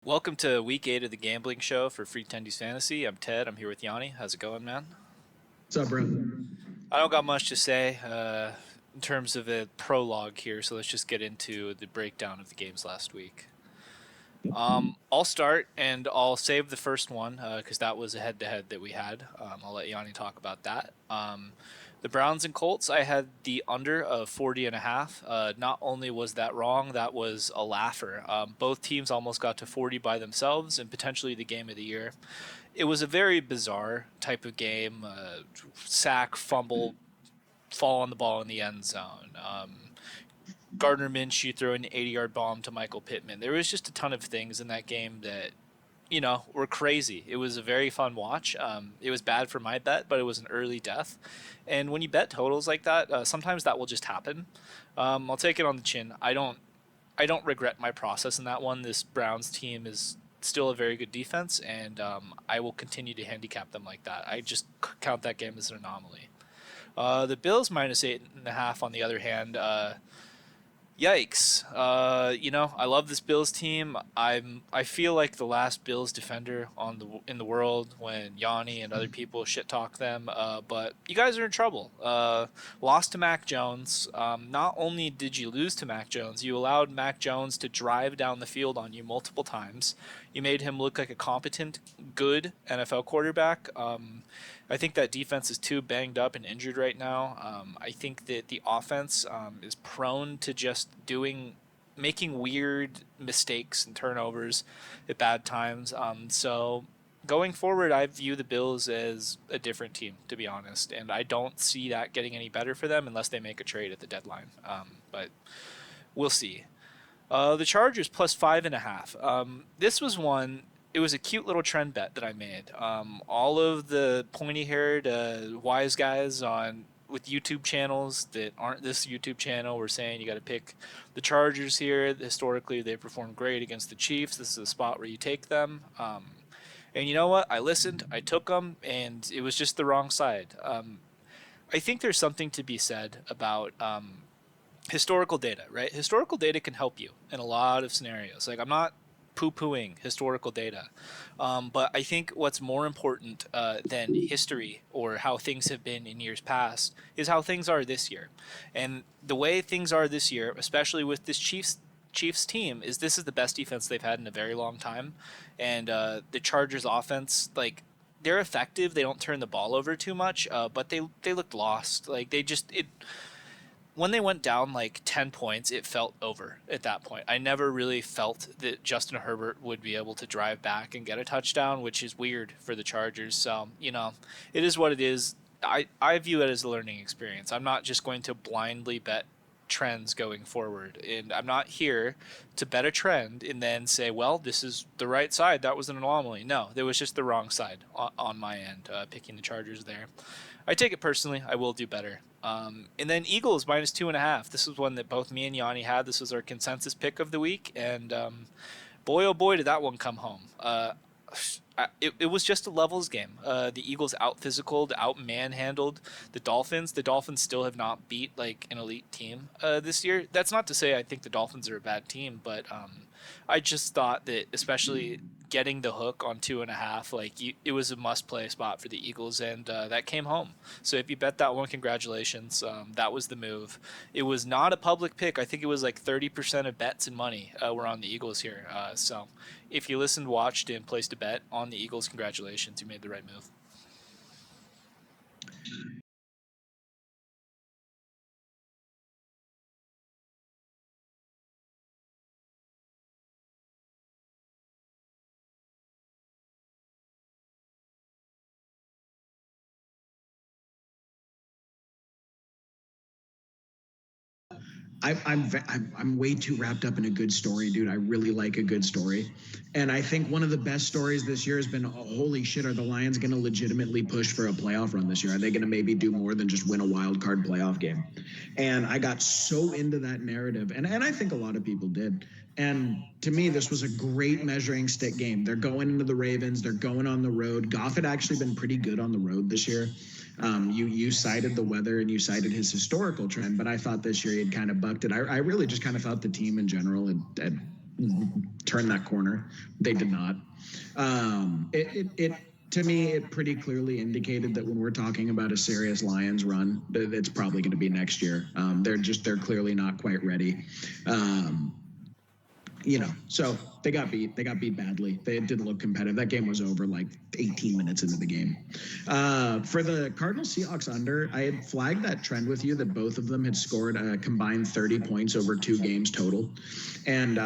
Welcome to week 8 of the gambling show for Free Tendies Fantasy. I'm Ted. I'm here with Yanni. How's it going, man? What's up, bro? I don't got much to say in terms of a prologue here, so let's just get into the breakdown of the games last week. I'll start and I'll save the first one because that was a head-to-head that we had. I'll let Yanni talk about that. The Browns and Colts, I had the under of 40 and a half. Not only was that wrong, that was a laugher. Both teams almost got to 40 by themselves and potentially the game of the year. It was a very bizarre type of game. Sack, fumble, fall on the ball in the end zone. Gardner Minshew throwing an 80-yard bomb to Michael Pittman. There was just a ton of things in that game that were crazy. It was a very fun watch. It was bad for my bet, but it was an early death. And when you bet totals like that, sometimes that will just happen. I'll take it on the chin. I don't regret my process in that one. This Browns team is still a very good defense, and I will continue to handicap them like that. I just count that game as an anomaly. The Bills minus 8.5, on the other hand, yikes. I love this Bills team. I feel like the last Bills defender in the world when Yanni and other people shit talk them. But you guys are in trouble. Lost to Mac Jones. Not only did you lose to Mac Jones, you allowed Mac Jones to drive down the field on you multiple times. You made him look like a competent, good NFL quarterback. I think that defense is too banged up and injured right now. I think that the offense is prone to just making weird mistakes and turnovers at bad times. So going forward, I view the Bills as a different team, to be honest, and I don't see that getting any better for them unless they make a trade at the deadline. But we'll see. The Chargers plus 5.5. This was one. It was a cute little trend bet that I made. All of the pointy-haired wise guys on with YouTube channels that aren't this YouTube channel were saying you got to pick the Chargers here. Historically, they performed great against the Chiefs. This is a spot where you take them. And you know what? I listened. I took them, and it was just the wrong side. I think there's something to be said about historical data, right? Historical data can help you in a lot of scenarios. Like, I'm not poo-pooing historical data, but I think what's more important than history or how things have been in years past is how things are this year. And the way things are this year, especially with this Chiefs team, is this is the best defense they've had in a very long time, and the Chargers offense, like, they're effective. They don't turn the ball over too much, but they looked lost. Like, they just it when they went down like 10 points, it felt over at that point. I never really felt that Justin Herbert would be able to drive back and get a touchdown, which is weird for the Chargers. So, it is what it is. I view it as a learning experience. I'm not just going to blindly bet trends going forward. And I'm not here to bet a trend and then say, well, this is the right side. That was an anomaly. No, there was just the wrong side on my end, picking the Chargers there. I take it personally. I will do better. And then Eagles minus 2.5. This was one that both me and Yanni had. This was our consensus pick of the week, and boy oh boy did that one come home. It was just a levels game. The Eagles out physicaled, out manhandled the Dolphins. The Dolphins still have not beat like an elite team this year. That's not to say I think the Dolphins are a bad team, but I just thought that especially getting the hook on 2.5, it was a must play spot for the Eagles, and that came home. So if you bet that one, congratulations. That was the move. It was not a public pick. I think it was like 30% of bets and money were on the Eagles here. So if you listened, watched, and placed a bet on the Eagles, congratulations. You made the right move. I'm way too wrapped up in a good story, dude. I really like a good story, and I think one of the best stories this year has been, oh, holy shit, are the Lions going to legitimately push for a playoff run this year? Are they going to maybe do more than just win a wild card playoff game? And I got so into that narrative, and I think a lot of people did. And to me, this was a great measuring stick game. They're going into the Ravens. They're going on the road. Goff had actually been pretty good on the road this year. You cited the weather and you cited his historical trend, but I thought this year he had kind of bucked it. I really just kind of thought the team in general had turn that corner. They did not. It to me, it pretty clearly indicated that when we're talking about a serious Lions run, it's probably going to be next year. They're clearly not quite ready. So they got beat. They got beat badly. They didn't look competitive. That game was over like 18 minutes into the game. For the Cardinals Seahawks under, I had flagged that trend with you that both of them had scored a combined 30 points over 2 games total. And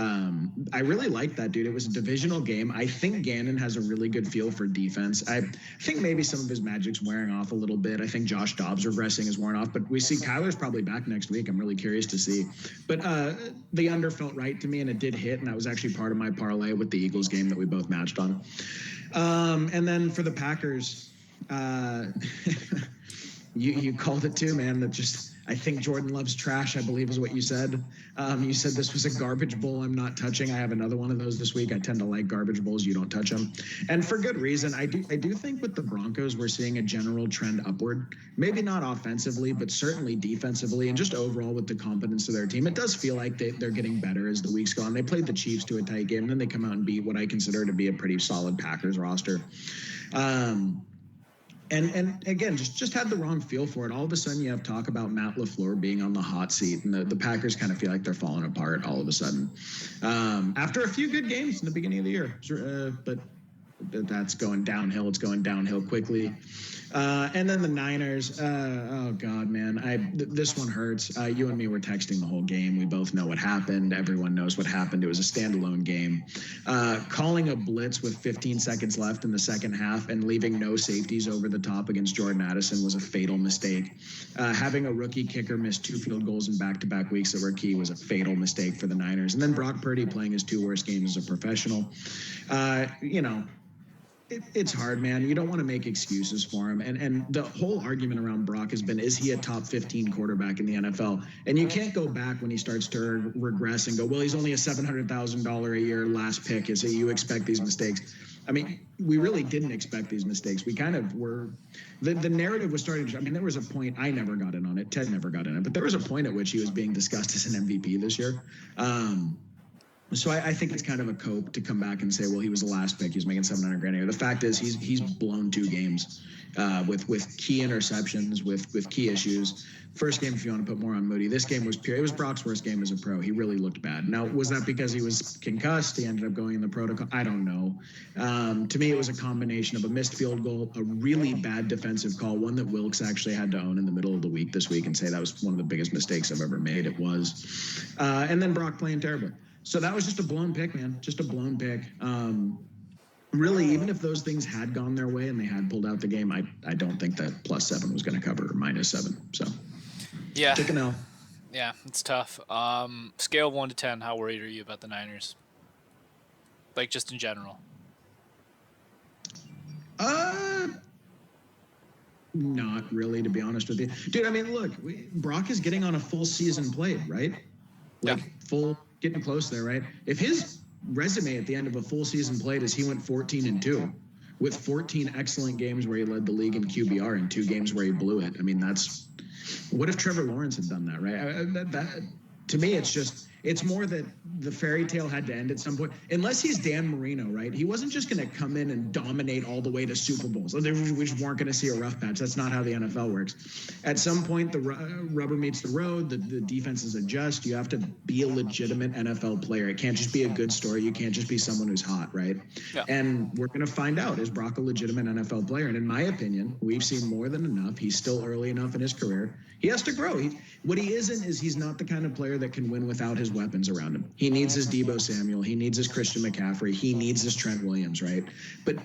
I really liked that, dude. It was a divisional game. I think Gannon has a really good feel for defense. I think maybe some of his magic's wearing off a little bit. I think Josh Dobbs regressing is wearing off, but we see Kyler's probably back next week. I'm really curious to see. But the under felt right to me, and it did hit, and that was actually part of my parlay with the Eagles game that we both matched on. And then for the Packers, you called it too, man. That just, I think Jordan loves trash, I believe is what you said. You said this was a garbage bowl I'm not touching. I have another one of those this week. I tend to like garbage bowls. You don't touch them. And for good reason. I do think with the Broncos, we're seeing a general trend upward. Maybe not offensively, but certainly defensively and just overall with the competence of their team. It does feel like they're getting better as the weeks go on. They played the Chiefs to a tight game, and then they come out and beat what I consider to be a pretty solid Packers roster. And again, just had the wrong feel for it. All of a sudden, you have talk about Matt LaFleur being on the hot seat, and the Packers kind of feel like they're falling apart all of a sudden. After a few good games in the beginning of the year, but that's going downhill. It's going downhill quickly. And then the Niners, oh God, man, this one hurts. You and me were texting the whole game. We both know what happened. Everyone knows what happened. It was a standalone game. Calling a blitz with 15 seconds left in the second half and leaving no safeties over the top against Jordan Addison was a fatal mistake. Having a rookie kicker miss 2 field goals in back-to-back weeks that were key was a fatal mistake for the Niners. And then Brock Purdy playing his 2 worst games as a professional. It's hard, man. You don't want to make excuses for him. And the whole argument around Brock has been, is he a top 15 quarterback in the NFL? And you can't go back when he starts to regress and go, well, he's only a $700,000 a year last pick. Is it you expect these mistakes? I mean, we really didn't expect these mistakes. We kind of were, the narrative was starting to, I mean, there was a point, I never got in on it. Ted never got in it, but there was a point at which he was being discussed as an MVP this year. So I think it's kind of a cope to come back and say, well, he was the last pick. He's making $700,000 a year. The fact is he's blown 2 games with key interceptions, with key issues. First game, if you want to put more on Moody, this game was pure. It was Brock's worst game as a pro. He really looked bad. Now, was that because he was concussed? He ended up going in the protocol? I don't know. To me, it was a combination of a missed field goal, a really bad defensive call, one that Wilkes actually had to own in the middle of the week this week and say that was one of the biggest mistakes I've ever made. It was. And then Brock playing terrible. So that was just a blown pick, man. Just a blown pick. Really, even if those things had gone their way and they had pulled out the game, I don't think that +7 was going to cover or -7. So, yeah, take an L. Yeah, it's tough. Scale of 1 to 10, how worried are you about the Niners? Like, just in general. Not really, to be honest with you, dude. I mean, look, Brock is getting on a full season played, right? Like full. Getting close there, right? If his resume at the end of a full season played is he went 14-2 with 14 excellent games where he led the league in QBR and 2 games where he blew it. I mean, that's what if Trevor Lawrence had done that, right? That to me, it's more that the fairy tale had to end at some point. Unless he's Dan Marino, right? He wasn't just going to come in and dominate all the way to Super Bowls. We just weren't going to see a rough patch. That's not how the NFL works. At some point, the rubber meets the road. The defenses adjust. You have to be a legitimate NFL player. It can't just be a good story. You can't just be someone who's hot, right? Yeah. And we're going to find out, is Brock a legitimate NFL player? And in my opinion, we've seen more than enough. He's still early enough in his career. He has to grow. What he isn't is he's not the kind of player that can win without his weapons around him. He needs his Deebo Samuel. He needs his Christian McCaffrey. He needs his Trent Williams, right? But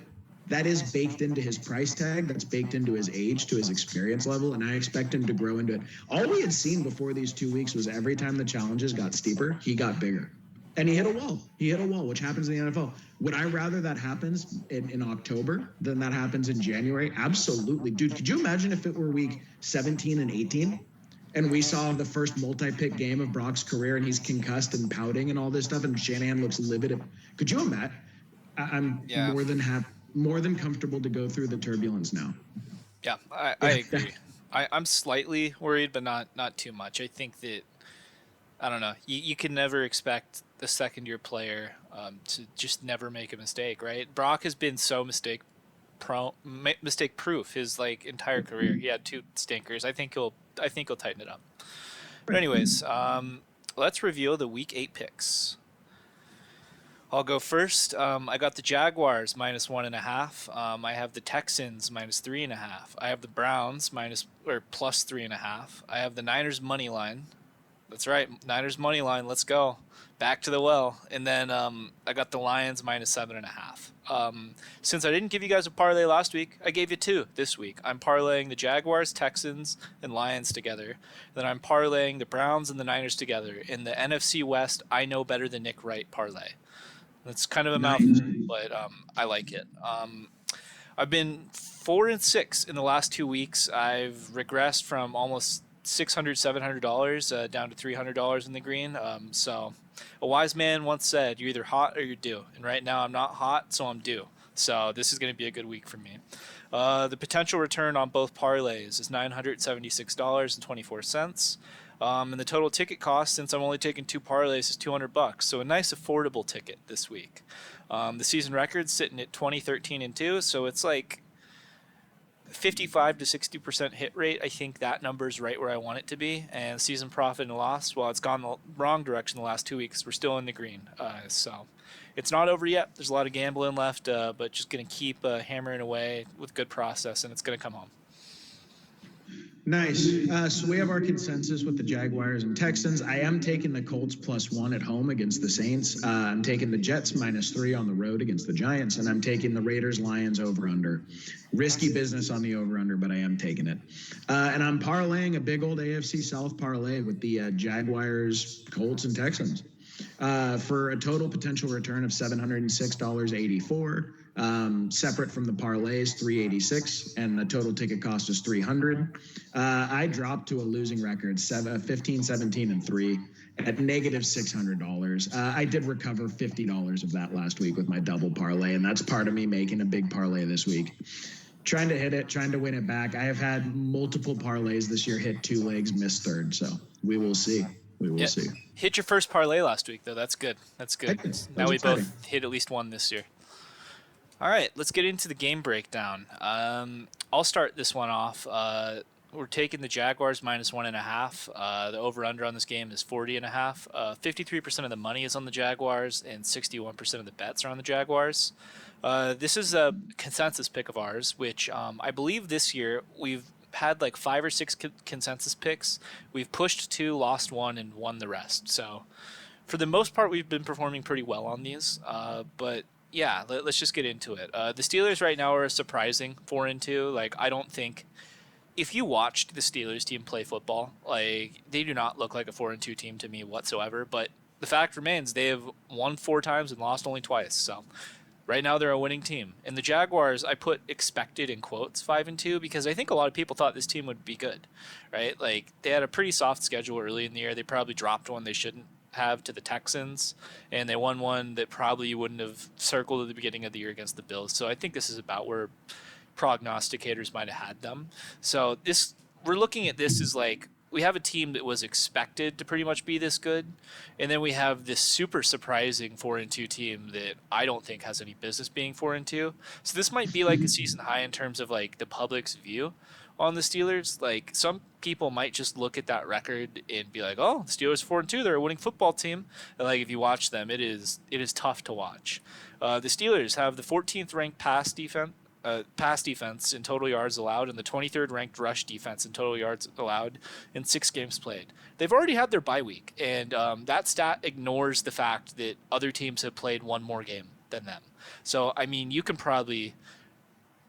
that is baked into his price tag. That's baked into his age, to his experience level, and I expect him to grow into it. All we had seen before these 2 weeks was every time the challenges got steeper, he got bigger. And he hit a wall. He hit a wall, which happens in the NFL. Would I rather that happens in October than that happens in January? Absolutely. Dude, could you imagine if it were week 17 and 18? And we saw the first multi-pick game of Brock's career, and he's concussed and pouting and all this stuff, and Shanahan looks livid. Could you imagine? I'm more than comfortable to go through the turbulence now. Yeah, I agree. I'm slightly worried, but not too much. I think that, I don't know, you can never expect the second year player to just never make a mistake, right? Brock has been so mistake proof his like entire career. He had two stinkers. I think he'll tighten it up. But anyways, let's reveal the week 8 picks. I'll go first. I got the Jaguars -1.5. I have the Texans -3.5. I have the Browns +3.5. I have the Niners money line. That's right, Niners money line. Let's go back to the well. And then I got the Lions -7.5. Since I didn't give you guys a parlay last week, I gave you 2 this week. I'm parlaying the Jaguars, Texans, and Lions together. Then I'm parlaying the Browns and the Niners together in the NFC West. I know better than Nick Wright parlay. That's kind of a mouthful, but I like it. I've been 4-6 in the last 2 weeks. I've regressed from almost $600, $700 down to $300 in the green. So a wise man once said, "You're either hot or you're due." And right now I'm not hot, so I'm due. So this is going to be a good week for me. The potential return on both parlays is $976.24. And the total ticket cost, since I'm only taking 2 parlays, is $200. So a nice affordable ticket this week. The season record's sitting at 20-13-2, so it's like 55 to 60% hit rate. I think that number is right where I want it to be. And season profit and loss, well, it's gone the wrong direction the last 2 weeks. We're still in the green. So it's not over yet. There's a lot of gambling left, but just going to keep hammering away with good process, and it's going to come home. Nice. So we have our consensus with the Jaguars and Texans. I am taking the Colts +1 at home against the Saints. I'm taking the Jets -3 on the road against the Giants, and I'm taking the Raiders Lions over/under. Risky business on the over/under, but I am taking it. And I'm parlaying a big old AFC South parlay with the Jaguars, Colts, and Texans for a total potential return of $706.84. Separate from the parlays, $386, and the total ticket cost is $300. I dropped to a losing record, 15-17-3 at -$600. I did recover $50 of that last week with my double parlay, and that's part of me making a big parlay this week. Trying to hit it, trying to win it back. I have had multiple parlays this year hit 2 legs, miss third, so we will see. We will see. Hit your first parlay last week, though. That's good. That's good. Now we exciting. both hit at least one this year. All right, let's get into the game breakdown. I'll start this one off. We're taking the Jaguars -1.5. The over/under on this game is 40.5. 53% of the money is on the Jaguars, and 61% of the bets are on the Jaguars. This is a consensus pick of ours, which I believe this year we've had like 5 or 6 consensus picks. We've pushed 2, lost 1, and won the rest. So for the most part, we've been performing pretty well on these. But yeah, let's just get into it. The Steelers right now are a surprising 4-2. Like, I don't think if you watched the Steelers team play football, like, they do not look like a 4-2 team to me whatsoever. But the fact remains, they have won 4 times and lost only twice. So right now they're a winning team. And the Jaguars, I put expected in quotes 5-2 because I think a lot of people thought this team would be good, right? Like, they had a pretty soft schedule early in the year. They probably dropped one they shouldn't have to the Texans, and they won one that probably you wouldn't have circled at the beginning of the year against the Bills. So I think this is about where prognosticators might have had them. So we're looking at this as like, we have a team that was expected to pretty much be this good, and then we have this super surprising 4-2 team that I don't think has any business being 4-2. So this might be like a season high in terms of like the public's view on the Steelers. Like, some people might just look at that record and be like, "Oh, the Steelers 4-2, they're a winning football team." And like, if you watch them, it is tough to watch. The Steelers have the 14th ranked pass defense in total yards allowed, and the 23rd ranked rush defense in total yards allowed in 6 games played. They've already had their bye week, and that stat ignores the fact that other teams have played one more game than them. So I mean, you can probably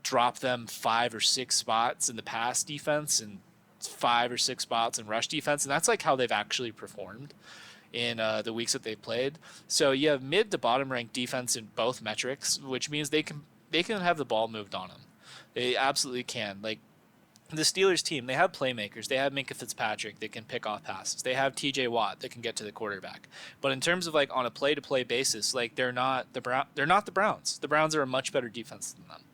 drop them 5 or 6 spots in the pass defense and 5 or 6 spots in rush defense, and that's like how they've actually performed in the weeks that they've played. So you have mid to bottom ranked defense in both metrics, which means they can have the ball moved on them. They absolutely can. Like, the Steelers team, they have playmakers. They have Minkah Fitzpatrick that can pick off passes. They have TJ Watt that can get to the quarterback. But in terms of like on a play-to-play basis, like, they're not the Browns. The Browns are a much better defense than them.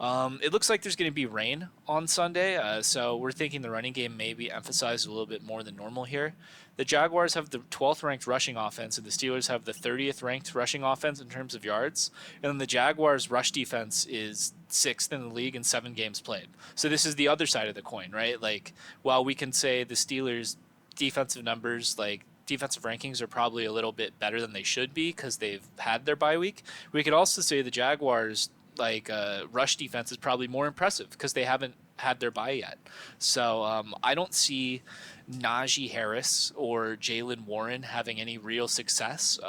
It looks like there's going to be rain on Sunday, so we're thinking the running game may be emphasized a little bit more than normal here. The Jaguars have the 12th ranked rushing offense, and the Steelers have the 30th ranked rushing offense in terms of yards. And then the Jaguars' rush defense is 6th in the league in 7 games played. So this is the other side of the coin, right? Like, while we can say the Steelers' defensive numbers, like defensive rankings, are probably a little bit better than they should be because they've had their bye week, we could also say the Jaguars' rush defense is probably more impressive because they haven't had their bye yet. So I don't see Najee Harris or Jalen Warren having any real success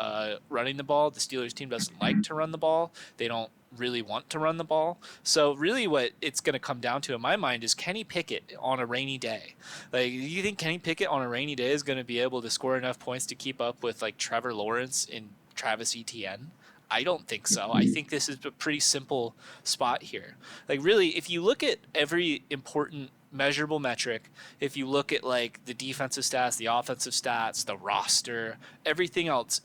running the ball. The Steelers team doesn't like to run the ball. They don't really want to run the ball. So really what it's going to come down to in my mind is Kenny Pickett on a rainy day. Like, you think Kenny Pickett on a rainy day is going to be able to score enough points to keep up with like Trevor Lawrence and Travis Etienne? I don't think so. I think this is a pretty simple spot here. Like, really, if you look at every important measurable metric, if you look at like the defensive stats, the offensive stats, the roster, everything else,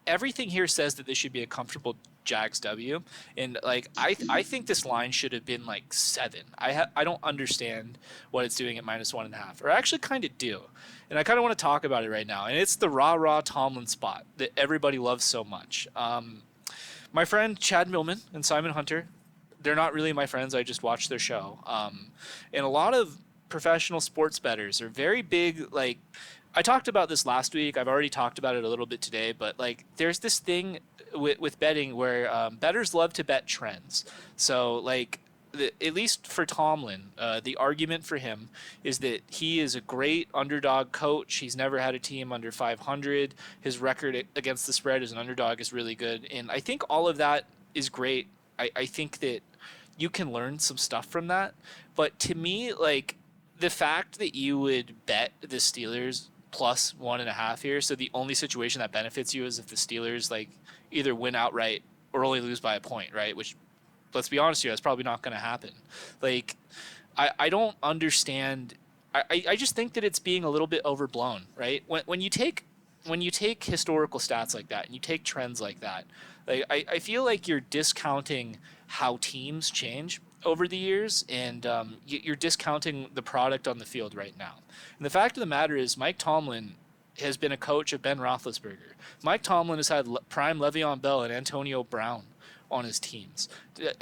everything here says that this should be a comfortable Jags W. And like I think this line should have been like 7. I don't understand what it's doing at -1.5, or I actually kind of do. And I kind of want to talk about it right now. And it's the rah Tomlin spot that everybody loves so much. My friend Chad Millman and Simon Hunter, they're not really my friends. I just watch their show. And a lot of professional sports bettors are very big. Like, I talked about this last week. I've already talked about it a little bit today. But like, there's this thing with betting where bettors love to bet trends. So like, at least for Tomlin, the argument for him is that he is a great underdog coach. He's never had a team under 500. His record against the spread as an underdog is really good. And I think all of that is great. I think that you can learn some stuff from that. But to me, like, the fact that you would bet the Steelers +1.5 here, so the only situation that benefits you is if the Steelers like either win outright or only lose by a point, right? Which, let's be honest here, that's probably not going to happen. Like, I don't understand. I just think that it's being a little bit overblown, right? When you take historical stats like that and you take trends like that, like I feel like you're discounting how teams change over the years, and you're discounting the product on the field right now. And the fact of the matter is, Mike Tomlin has been a coach of Ben Roethlisberger. Mike Tomlin has had prime Le'Veon Bell and Antonio Brown on his teams.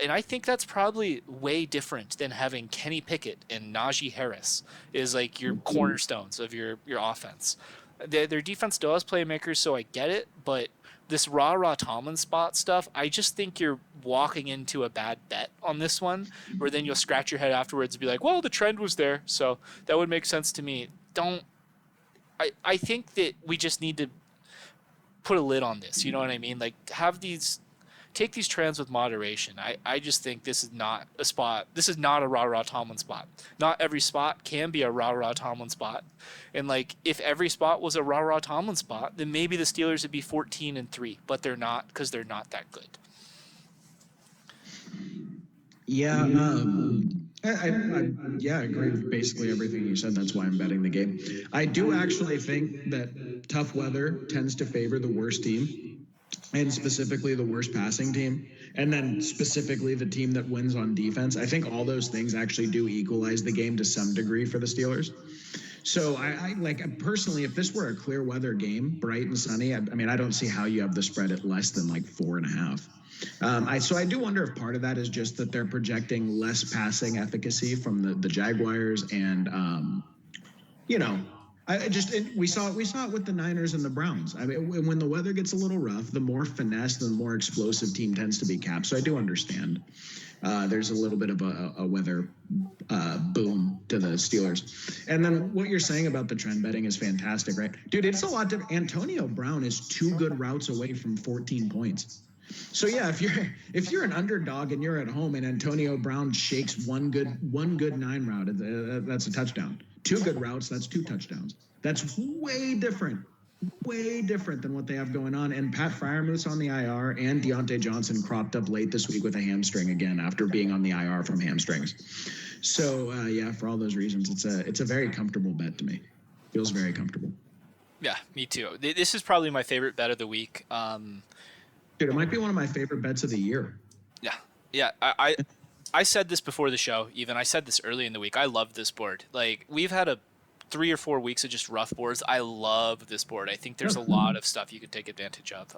And I think that's probably way different than having Kenny Pickett and Najee Harris is like your cornerstones of your offense. Their defense still has playmakers, so I get it, but this rah Tomlin spot stuff, I just think you're walking into a bad bet on this one, where then you'll scratch your head afterwards and be like, well, the trend was there, so that would make sense to me. I think that we just need to put a lid on this, you know what I mean? Like, take these trends with moderation. I just think this is not a spot. This is not a rah Tomlin spot. Not every spot can be a rah Tomlin spot. And like, if every spot was a rah Tomlin spot, then maybe the Steelers would be 14-3, but they're not, because they're not that good. Yeah, I agree with basically everything you said. That's why I'm betting the game. I do actually think that tough weather tends to favor the worst team, and specifically the worst passing team, and then specifically the team that wins on defense. I think all those things actually do equalize the game to some degree for the Steelers. So I like, personally, if this were a clear weather game, bright and sunny, I mean, I don't see how you have the spread at less than like 4.5. So I do wonder if part of that is just that they're projecting less passing efficacy from the Jaguars, and we saw it with the Niners and the Browns. I mean, when the weather gets a little rough, the more finesse, the more explosive team tends to be capped. So I do understand there's a little bit of a weather boom to the Steelers. And then what you're saying about the trend betting is fantastic, right? Dude, it's a lot different. Antonio Brown is 2 good routes away from 14 points. So yeah, if you're an underdog and you're at home and Antonio Brown shakes one good 9 route, that's a touchdown. 2 good routes, that's 2 touchdowns. That's way different than what they have going on. And Pat Freiermuth's on the IR, and Deontay Johnson cropped up late this week with a hamstring again after being on the IR from hamstrings. So yeah, for all those reasons, it's a very comfortable bet to me. Feels very comfortable. Yeah, me too. This is probably my favorite bet of the week. Dude, it might be one of my favorite bets of the year. Yeah. I said this before the show, even. I said this early in the week. I love this board. Like, we've had a 3 or 4 weeks of just rough boards. I love this board. I think there's a lot of stuff you could take advantage of.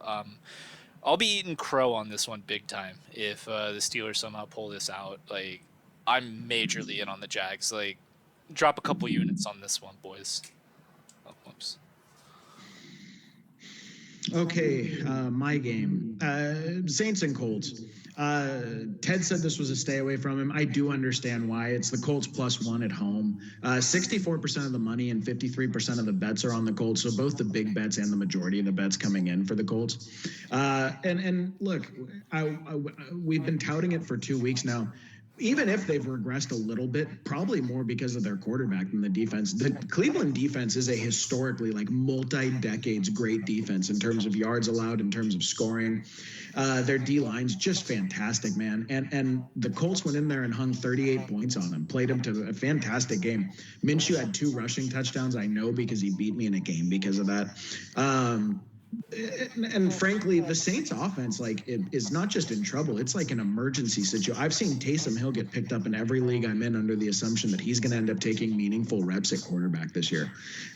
I'll be eating crow on this one big time if the Steelers somehow pull this out. Like, I'm majorly in on the Jags. Like, drop a couple units on this one, boys. Oh, whoops. Okay, my game. Saints and Colts. Ted said this was a stay away from him. I do understand why. It's the Colts +1 at home. 64% of the money and 53% of the bets are on the Colts. So both the big bets and the majority of the bets coming in for the Colts. And look, we've been touting it for 2 weeks now. Even if they've regressed a little bit, probably more because of their quarterback than the defense. The Cleveland defense is a historically, like, multi-decades great defense in terms of yards allowed, in terms of scoring. Their D-line's just fantastic, man. And the Colts went in there and hung 38 points on them, played them to a fantastic game. Minshew had 2 rushing touchdowns, I know, because he beat me in a game because of that. And frankly, the Saints offense, like, it is not just in trouble. It's like an emergency situation. I've seen Taysom Hill get picked up in every league I'm in under the assumption that he's going to end up taking meaningful reps at quarterback this year.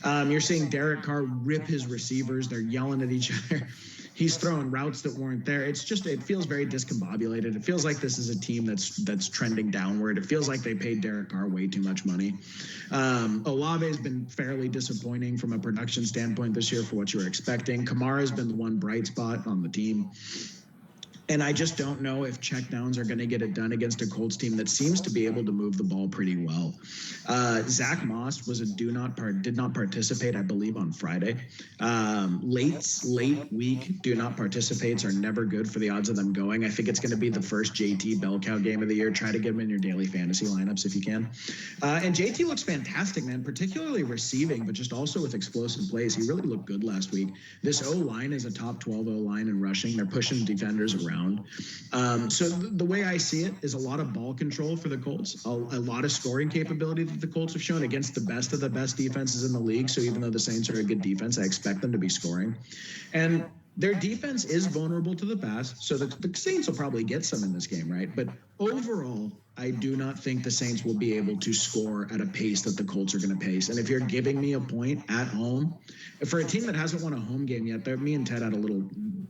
You're seeing Derek Carr rip his receivers. They're yelling at each other. He's throwing routes that weren't there. It's just, it feels very discombobulated. It feels like this is a team that's trending downward. It feels like they paid Derek Carr way too much money. Olave has been fairly disappointing from a production standpoint this year for what you were expecting. Kamara's been the one bright spot on the team. And I just don't know if checkdowns are going to get it done against a Colts team that seems to be able to move the ball pretty well. Zach Moss was did not participate, I believe, on Friday. Late week do not participates are never good for the odds of them going. I think it's going to be the first JT bell cow game of the year. Try to get him in your daily fantasy lineups if you can. And JT looks fantastic, man, particularly receiving, but just also with explosive plays. He really looked good last week. This O-line is a top 12 O-line in rushing. They're pushing defenders around. So the way I see it is a lot of ball control for the Colts, a lot of scoring capability that the Colts have shown against the best of the best defenses in the league. So even though the Saints are a good defense, I expect them to be scoring. And their defense is vulnerable to the pass, so the Saints will probably get some in this game, right? But overall, I do not think the Saints will be able to score at a pace that the Colts are going to pace. And if you're giving me a point at home, for a team that hasn't won a home game yet, me and Ted had a little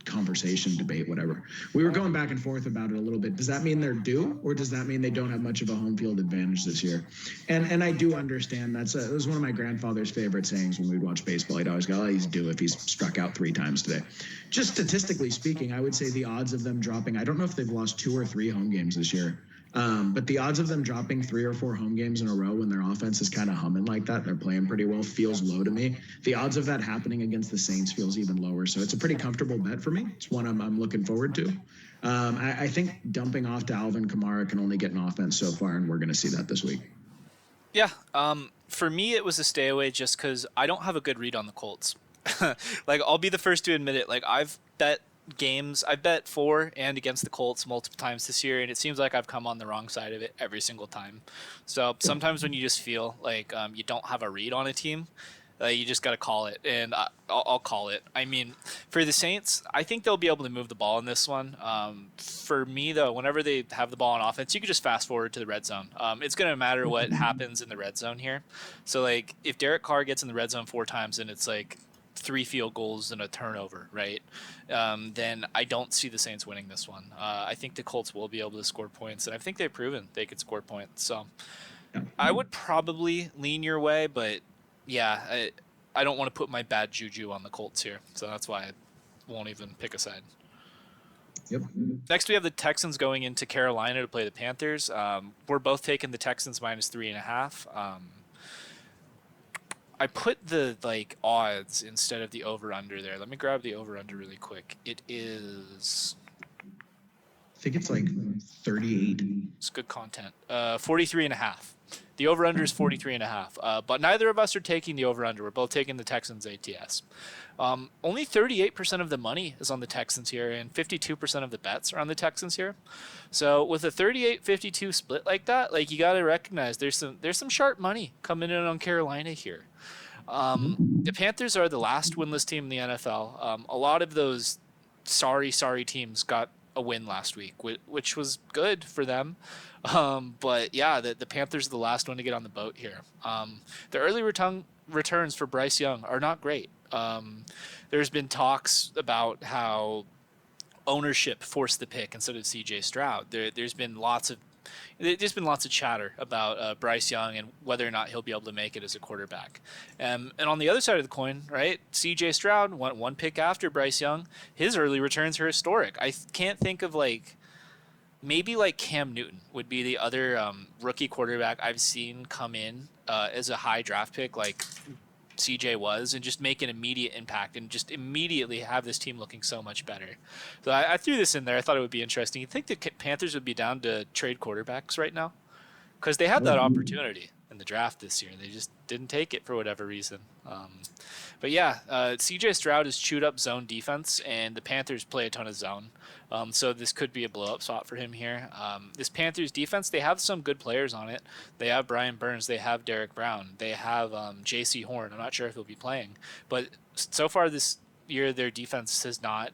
conversation, debate, whatever. We were going back and forth about it a little bit. Does that mean they're due, or does that mean they don't have much of a home field advantage this year? And I do understand it was one of my grandfather's favorite sayings when we'd watch baseball. He'd always go, "Oh, he's due if he's struck out 3 times today." Just statistically speaking, I would say the odds of them dropping, I don't know if they've lost 2 or 3 home games this year, but the odds of them dropping 3 or 4 home games in a row when their offense is kind of humming like that, they're playing pretty well, feels low to me. The odds of that happening against the Saints feels even lower. So it's a pretty comfortable bet for me. It's one I'm looking forward to. I think dumping off to Alvin Kamara can only get an offense so far, and we're going to see that this week. Yeah. For me, it was a stay away just because I don't have a good read on the Colts. Like, I'll be the first to admit it. Like, I've bet games, I've bet for and against the Colts multiple times this year, and it seems like I've come on the wrong side of it every single time. So sometimes when you just feel like you don't have a read on a team, you just got to call it, and I'll call it. I mean, for the Saints, I think they'll be able to move the ball in this one. For me, though, whenever they have the ball on offense, you can just fast forward to the red zone. It's going to matter what happens in the red zone here. So, like, if Derek Carr gets in the red zone 4 times and it's like 3 field goals and a turnover, right? Then I don't see the Saints winning this one. I think the Colts will be able to score points, and I think they've proven they could score points. So I would probably lean your way, but yeah, I don't want to put my bad juju on the Colts here, so that's why I won't even pick a side. Yep. Next, we have the Texans going into Carolina to play the Panthers. We're both taking the Texans -3.5. I put the odds instead of the over/under there. Let me grab the over/under really quick. It is, I think it's like 38. It's good content. 43.5. The over/under is 43.5. But neither of us are taking the over/under. We're both taking the Texans ATS. Only 38% of the money is on the Texans here, and 52% of the bets are on the Texans here. So with a 38-52 split like that, you got to recognize there's some sharp money coming in on Carolina here. The Panthers are the last winless team in the NFL. A lot of those sorry teams got a win last week, which was good for them. But yeah, the Panthers are the last one to get on the boat here. The early returns for Bryce Young are not great. There's been talks about how ownership forced the pick instead of C.J. Stroud. There's been lots of chatter about Bryce Young and whether or not he'll be able to make it as a quarterback. And on the other side of the coin, right, C.J. Stroud went one pick after Bryce Young. His early returns are historic. I can't think of maybe Cam Newton would be the other rookie quarterback I've seen come in as a high draft pick like CJ was and just make an immediate impact and just immediately have this team looking so much better. So I threw this in there. I thought it would be interesting. You think the Panthers would be down to trade quarterbacks right now? Because they had that opportunity in the draft this year. They just didn't take it for whatever reason. But yeah, CJ Stroud has chewed up zone defense, and the Panthers play a ton of zone. So this could be a blow-up spot for him here. This Panthers defense, they have some good players on it. They have Brian Burns. They have Derek Brown. They have J.C. Horn. I'm not sure if he'll be playing. But so far this year, their defense has not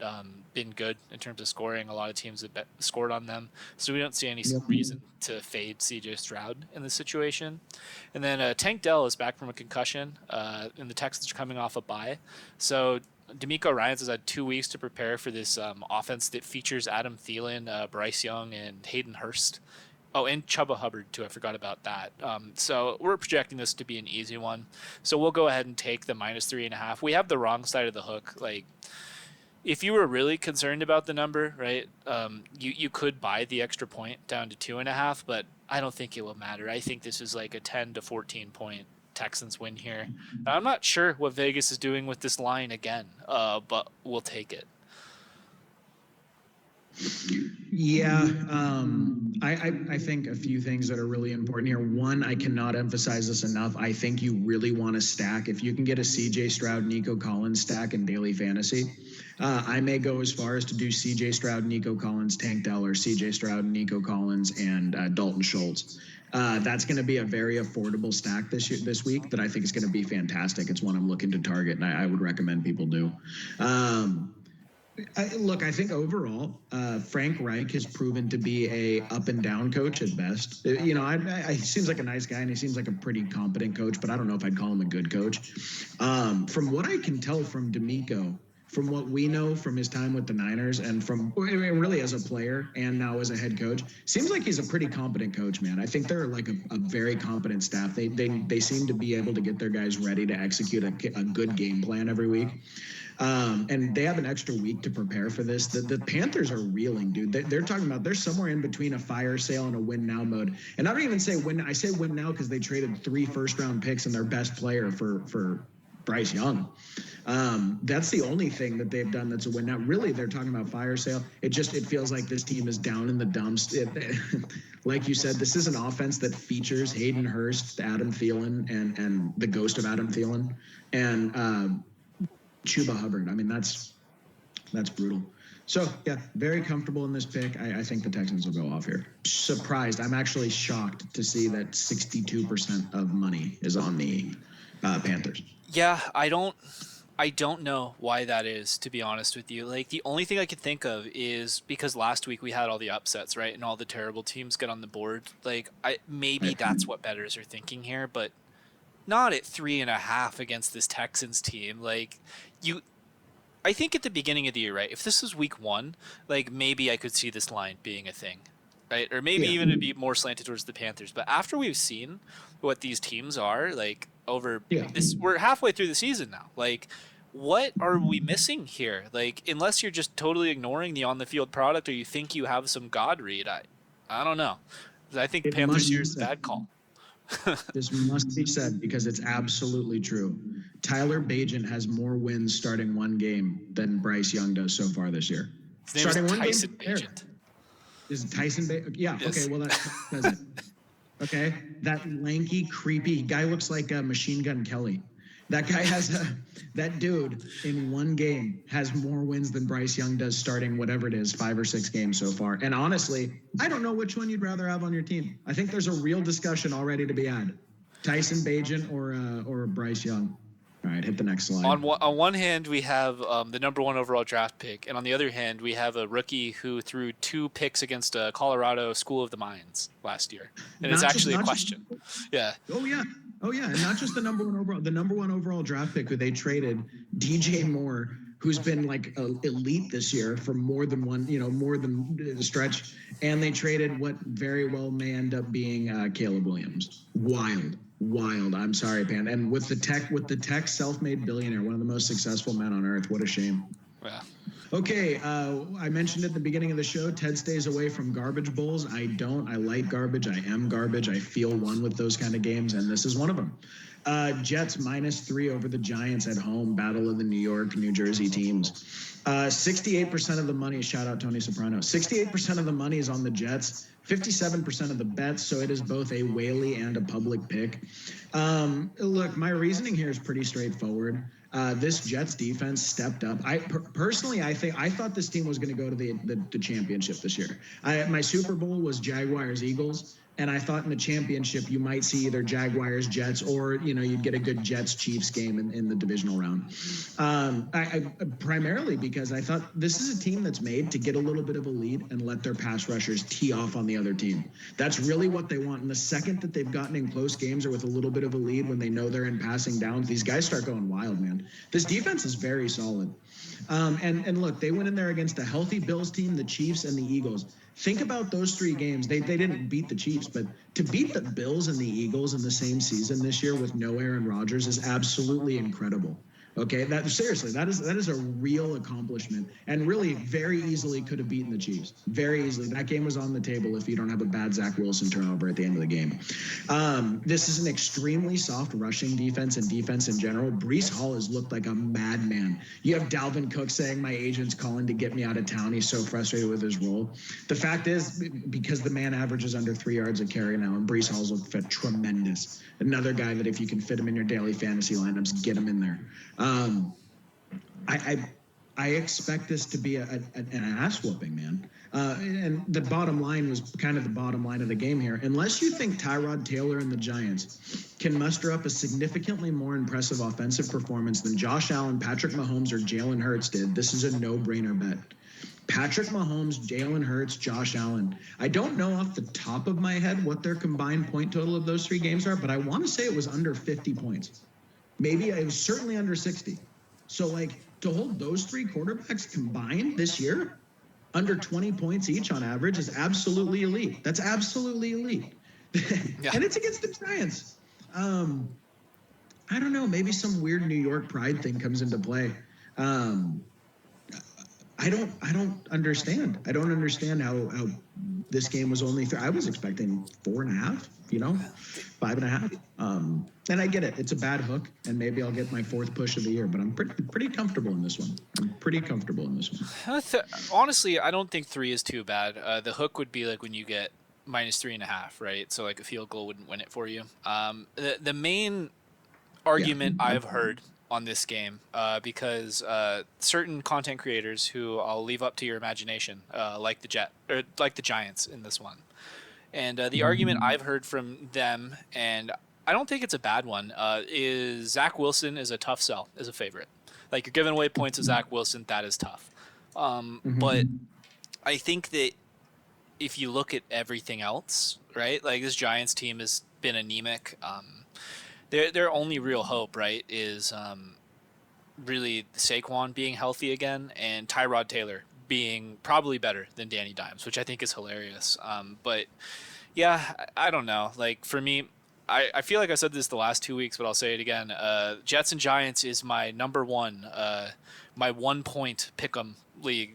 been good in terms of scoring. A lot of teams have scored on them. So we don't see any reason to fade C.J. Stroud in this situation. And then Tank Dell is back from a concussion, and the Texans are coming off a bye. So DeMeco Ryans has had 2 weeks to prepare for this offense that features Adam Thielen, Bryce Young, and Hayden Hurst. Oh, and Chuba Hubbard, too. I forgot about that. So we're projecting this to be an easy one. So we'll go ahead and take the -3.5. We have the wrong side of the hook. If you were really concerned about the number, right, you could buy the extra point down to 2.5, but I don't think it will matter. I think this is like a 10 to 14 point Texans win here. I'm not sure what Vegas is doing with this line again, but we'll take it. Yeah, I think a few things that are really important here. One, I cannot emphasize this enough. I think you really want to stack. If you can get a CJ Stroud, Nico Collins stack in daily fantasy, I may go as far as to do CJ Stroud, Nico Collins, Tank Dell, or CJ Stroud, Nico Collins, and Dalton Schultz. That's going to be a very affordable stack this week that I think is going to be fantastic. It's one I'm looking to target, and I would recommend people do. I think overall, Frank Reich has proven to be a up and down coach at best. He seems like a nice guy and he seems like a pretty competent coach, but I don't know if I'd call him a good coach. From what I can tell from DeMeco, from what we know from his time with the Niners and from really as a player and now as a head coach, seems like he's a pretty competent coach, man. I think they're like a very competent staff. They seem to be able to get their guys ready to execute a good game plan every week. And they have an extra week to prepare for this. The Panthers are reeling, dude. They're talking about they're somewhere in between a fire sale and a win now mode. And I don't even say win. I say win now because they traded 3 first-round picks and their best player for Bryce Young. That's the only thing that they've done that's a win now. Really, they're talking about fire sale. It feels like this team is down in the dumps. Like you said, this is an offense that features Hayden Hurst, Adam Thielen, and the ghost of Adam Thielen, and Chuba Hubbard. I mean, that's brutal. So, yeah, very comfortable in this pick. I think the Texans will go off here. Surprised. I'm actually shocked to see that 62% of money is on the Panthers. Yeah, I don't know why that is, to be honest with you. Like, the only thing I could think of is because last week we had all the upsets, right? And all the terrible teams get on the board. Like, maybe that's what bettors are thinking here, but not at 3.5 against this Texans team. Like, I think at the beginning of the year, right, if this was week 1, like, maybe I could see this line being a thing, right? Or maybe even it'd be more slanted towards the Panthers. But after we've seen what these teams are, like, over this, we're halfway through the season now. Like, what are we missing here? Like, unless you're just totally ignoring the on-the-field product or you think you have some God read, I don't know. I think Panthers here is a bad call. This must be said because it's absolutely true. Tyler Bagent has more wins starting one game than Bryce Young does so far this year. His name is Tyson Bagent. Is it Tyson Bagent? Yeah, yes. Okay, well, that's it. Okay, that lanky, creepy guy looks like Machine Gun Kelly. That guy that dude in one game has more wins than Bryce Young does starting whatever it is, 5 or 6 games so far. And honestly, I don't know which one you'd rather have on your team. I think there's a real discussion already to be had. Tyson Bagent or Bryce Young. All right, hit the next slide. On one hand, we have the number one overall draft pick, and on the other hand, we have a rookie who threw 2 picks against Colorado School of the Mines last year, and it's actually a question. Yeah. Oh yeah. Oh yeah, and not just the number one overall draft pick who they traded, DJ Moore, who's been like elite this year for more than the stretch, and they traded what very well may end up being Caleb Williams. Wild. I'm sorry, Pan. And with the tech self-made billionaire, one of the most successful men on earth. What a shame. Yeah. Okay, I mentioned at the beginning of the show, Ted stays away from garbage bowls. I don't. I like garbage. I am garbage. I feel one with those kind of games, and this is one of them. Jets -3 over the Giants at home. Battle of the New York, New Jersey teams. 68% of the money, shout out Tony Soprano, 68% of the money is on the Jets, 57% of the bets, so it is both a Whaley and a public pick. Look, my reasoning here is pretty straightforward. This Jets defense stepped up. I thought this team was going to go to the championship this year. My Super Bowl was Jaguars-Eagles. And I thought in the championship, you might see either Jaguars, Jets, or, you'd get a good Jets-Chiefs game in the divisional round. I primarily because I thought this is a team that's made to get a little bit of a lead and let their pass rushers tee off on the other team. That's really what they want. And the second that they've gotten in close games or with a little bit of a lead when they know they're in passing downs, these guys start going wild, man. This defense is very solid. And look, they went in there against a healthy Bills team, the Chiefs, and the Eagles. Think about those 3 games. They didn't beat the Chiefs, but to beat the Bills and the Eagles in the same season this year with no Aaron Rodgers is absolutely incredible. Okay, seriously, that is a real accomplishment, and really very easily could have beaten the Chiefs. Very easily. That game was on the table if you don't have a bad Zach Wilson turnover at the end of the game. This is an extremely soft rushing defense and defense in general. Breece Hall has looked like a madman. You have Dalvin Cook saying, my agent's calling to get me out of town. He's so frustrated with his role. The fact is, because the man averages under 3 yards a carry now, and Breece Hall's looked tremendous. Another guy that if you can fit him in your daily fantasy lineups, get him in there. I expect this to be an ass whooping, man. And the bottom line was kind of the bottom line of the game here. Unless you think Tyrod Taylor and the Giants can muster up a significantly more impressive offensive performance than Josh Allen, Patrick Mahomes, or Jalen Hurts did, this is a no-brainer bet. Patrick Mahomes, Jalen Hurts, Josh Allen. I don't know off the top of my head what their combined point total of those 3 games are, but I want to say it was under 50 points. Maybe it was certainly under 60. So, to hold those 3 quarterbacks combined this year, under 20 points each on average, is absolutely elite. That's absolutely elite. Yeah. And it's against the Giants. I don't know. Maybe some weird New York pride thing comes into play. I don't understand. I don't understand how this game was only I was expecting 4.5, 5.5. And I get it. It's a bad hook, and maybe I'll get my 4th push of the year, but I'm pretty comfortable in this one. Honestly, I don't think 3 is too bad. The hook would be like when you get -3.5, right? So like a field goal wouldn't win it for you. The main argument I've heard on this game, because certain content creators who I'll leave up to your imagination, like the Giants in this one, and the argument I've heard from them, and I don't think it's a bad one, is Zach Wilson is a tough sell as a favorite. Like, you're giving away points to Zach Wilson, that is tough. But I think that if you look at everything else, right, like this Giants team has been anemic. Their only real hope, right, is really Saquon being healthy again and Tyrod Taylor being probably better than Danny Dimes, which I think is hilarious. But yeah, I don't know. Like, for me, I feel like I said this the last 2 weeks, but I'll say it again. Jets and Giants is my number one, my 1 point pick'em league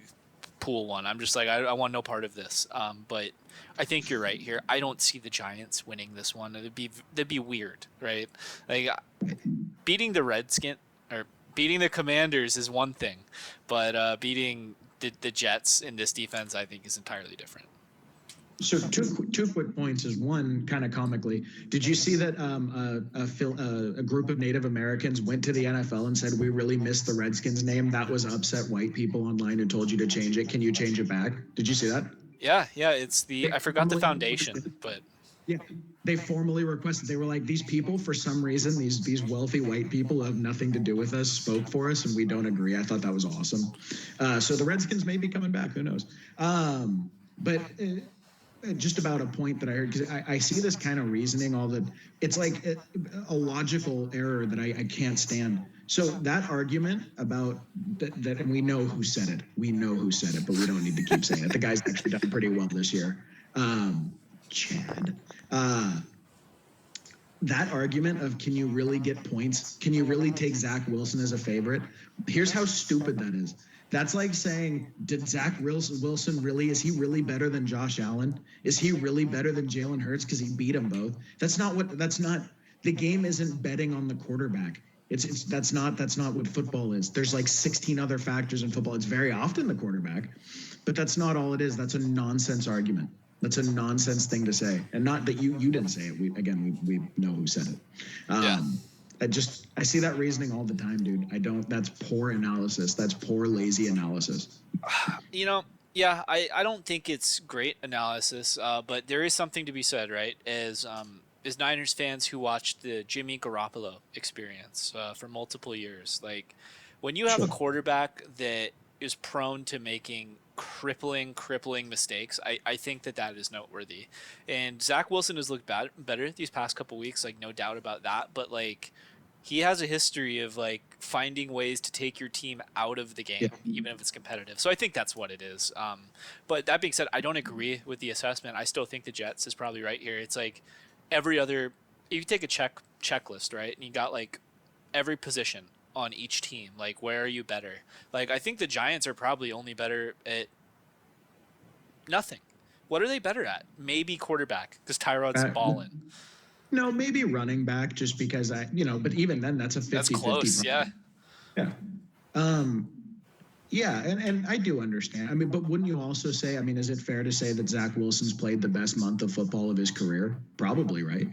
pool one. I'm just like, I want no part of this. But I think you're right here. I don't see the Giants winning this one. That'd be weird, right? Like, beating the Redskins or beating the Commanders is one thing, but beating the Jets in this defense, I think, is entirely different. So two quick points is one, kind of comically. Did you see that a group of Native Americans went to the NFL and said, we really missed the Redskins name? That was upset white people online who told you to change it. Can you change it back? Did you see that? Yeah. It's I forgot the foundation, but yeah. they formally requested. They were like, these people, for some reason, these wealthy white people who have nothing to do with us spoke for us, and we don't agree. I thought that was awesome. So the Redskins may be coming back. Who knows? But just about a point that I heard, because I see this kind of reasoning all the, it's like a logical error that I can't stand. So that argument about that, and we know who said it. We know who said it, but we don't need to keep saying it. The guy's actually done pretty well this year. Chad. That argument of, can you really get points? Can you really take Zach Wilson as a favorite? Here's how stupid that is. That's like saying, did Zach Wilson really, is he really better than Josh Allen? Is he really better than Jalen Hurts because he beat them both? That's not, the game isn't betting on the quarterback. That's not what football is. There's like 16 other factors in football. It's very often the quarterback, but that's not all it is. That's a nonsense argument. That's a nonsense thing to say. And not that you didn't say it. We know who said it. Yeah. I see that reasoning all the time, dude. That's poor analysis. That's poor, lazy analysis. Yeah, I don't think it's great analysis, but there is something to be said, right? As Niners fans who watched the Jimmy Garoppolo experience for multiple years. Like, when you have a quarterback that is prone to making crippling mistakes, I think that is noteworthy. And Zach Wilson has looked better these past couple weeks, like, no doubt about that. But, like, he has a history of, like, finding ways to take your team out of the game, even if it's competitive. So I think that's what it is. But that being said, I don't agree with the assessment. I still think the Jets is probably right here. It's like every other, if you take a checklist, right, and you got like every position on each team, like, where are you better? Like, I think the Giants are probably only better at nothing. What are they better at? Maybe quarterback, because Tyrod's balling. No, maybe running back, just because but even then, that's a 50-50. That's close, yeah. Yeah, and I do understand. I mean, but wouldn't you also say, I mean, is it fair to say that Zach Wilson's played the best month of football of his career? Probably, right?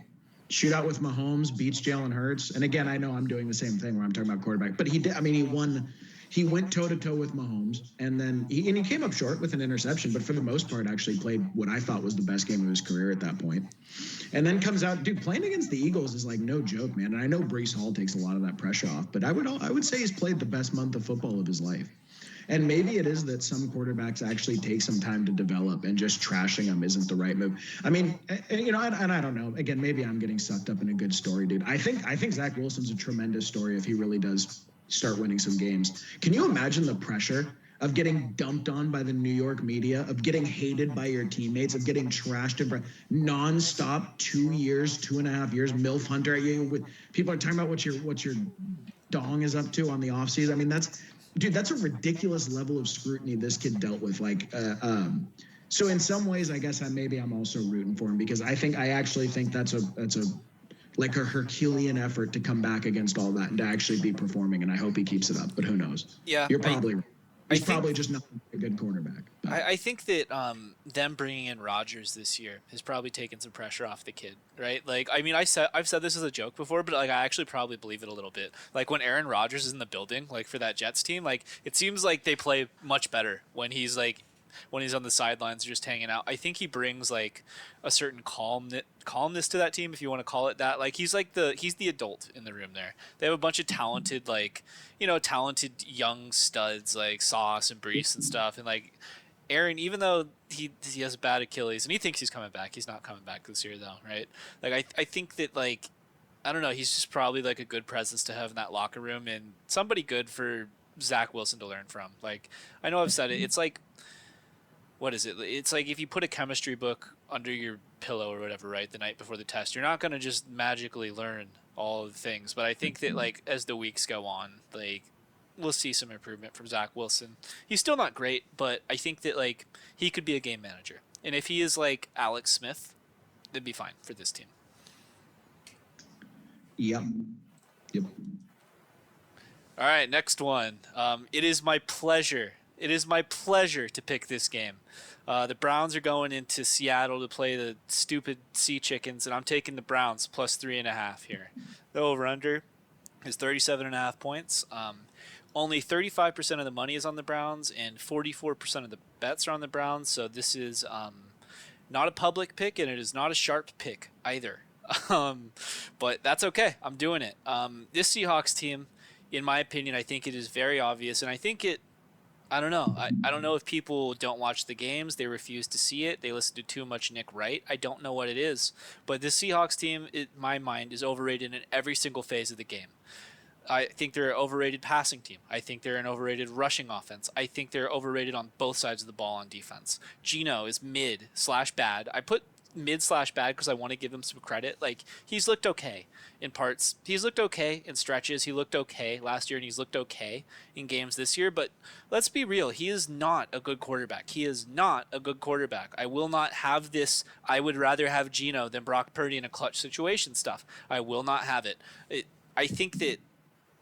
Shootout with Mahomes, beats Jalen Hurts. And again, I know I'm doing the same thing where I'm talking about quarterback, but he did. I mean, he went toe-to-toe with Mahomes, and then he came up short with an interception, but for the most part actually played what I thought was the best game of his career at that point. And then comes out, dude, playing against the Eagles is like no joke, man. And I know Breece Hall takes a lot of that pressure off, but I would say he's played the best month of football of his life. And maybe it is that some quarterbacks actually take some time to develop, and just trashing them isn't the right move. I mean, and I don't know. Again, maybe I'm getting sucked up in a good story, dude. I think Zach Wilson's a tremendous story if he really does start winning some games. Can you imagine the pressure of getting dumped on by the New York media, of getting hated by your teammates, of getting trashed nonstop 2 years, 2.5 years, MILF Hunter at you? People are talking about what your dong is up to on the offseason. I mean, that's a ridiculous level of scrutiny this kid dealt with. So in some ways, I guess I'm also rooting for him, because I actually think that's a like a Herculean effort to come back against all that and to actually be performing. And I hope he keeps it up, but who knows? Yeah, you're probably right. He's probably just not a good quarterback. I think that them bringing in Rodgers this year has probably taken some pressure off the kid, right? Like, I mean, I've said this as a joke before, but like, I actually probably believe it a little bit. Like, when Aaron Rodgers is in the building, like, for that Jets team, like, it seems like they play much better when he's on the sidelines just hanging out. I think he brings like a certain calmness to that team, if you want to call it that. Like, he's the adult in the room there. They have a bunch of talented, like, talented young studs like Sauce and Breece and stuff. And like, Aaron, even though he has a bad Achilles and he thinks he's coming back, he's not coming back this year though, right? Like, I think that, like, I don't know, he's just probably like a good presence to have in that locker room, and somebody good for Zach Wilson to learn from. Like, I know I've said it. It's like, what is it? It's like if you put a chemistry book under your pillow or whatever, right, the night before the test, you're not going to just magically learn all of the things. But I think that, like, as the weeks go on, like, we'll see some improvement from Zach Wilson. He's still not great, but I think that, like, he could be a game manager. And if he is like Alex Smith, it'd be fine for this team. Yep. All right, next one. It is my pleasure to pick this game. The Browns are going into Seattle to play the stupid Sea Chickens, and I'm taking the Browns plus 3.5 here. The over-under is 37.5 points. Only 35% of the money is on the Browns, and 44% of the bets are on the Browns. So this is Not a public pick, and it is not a sharp pick either. Um, but that's okay. I'm doing it. This Seahawks team, in my opinion, I think it is very obvious, and I think it. I don't know. I don't know if people don't watch the games. They refuse to see it. They listen to too much Nick Wright. I don't know what it is. But this Seahawks team, in my mind, is overrated in every single phase of the game. I think they're an overrated passing team. I think they're an overrated rushing offense. I think they're overrated on both sides of the ball on defense. Geno is mid slash bad. I put mid slash bad because I want to give him some credit. Like, he's looked okay in parts. He's looked okay in stretches. He looked okay last year, and he's looked okay in games this year. But let's be real. He is not a good quarterback. He is not a good quarterback. I will not have this. I would rather have Geno than Brock Purdy in a clutch situation stuff. I will not have it. I think that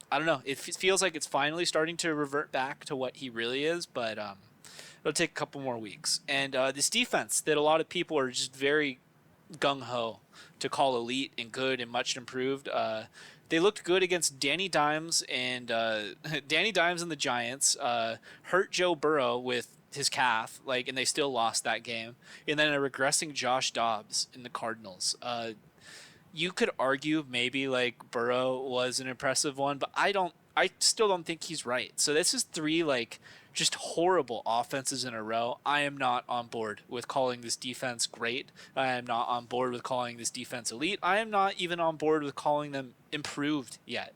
I don't know. It feels like it's finally starting to revert back to what he really is, but it'll take a couple more weeks. And this defense that a lot of people are just very gung ho to call elite and good and much improved. They looked good against Danny Dimes and Danny Dimes and the Giants. Hurt Joe Burrow with his calf, and they still lost that game. And then a regressing Josh Dobbs in the Cardinals. You could argue maybe Burrow was an impressive one, but I still don't think he's right. So this is three just horrible offenses in a row. I am not on board with calling this defense great. I am not on board with calling this defense elite. I am not even on board with calling them improved yet.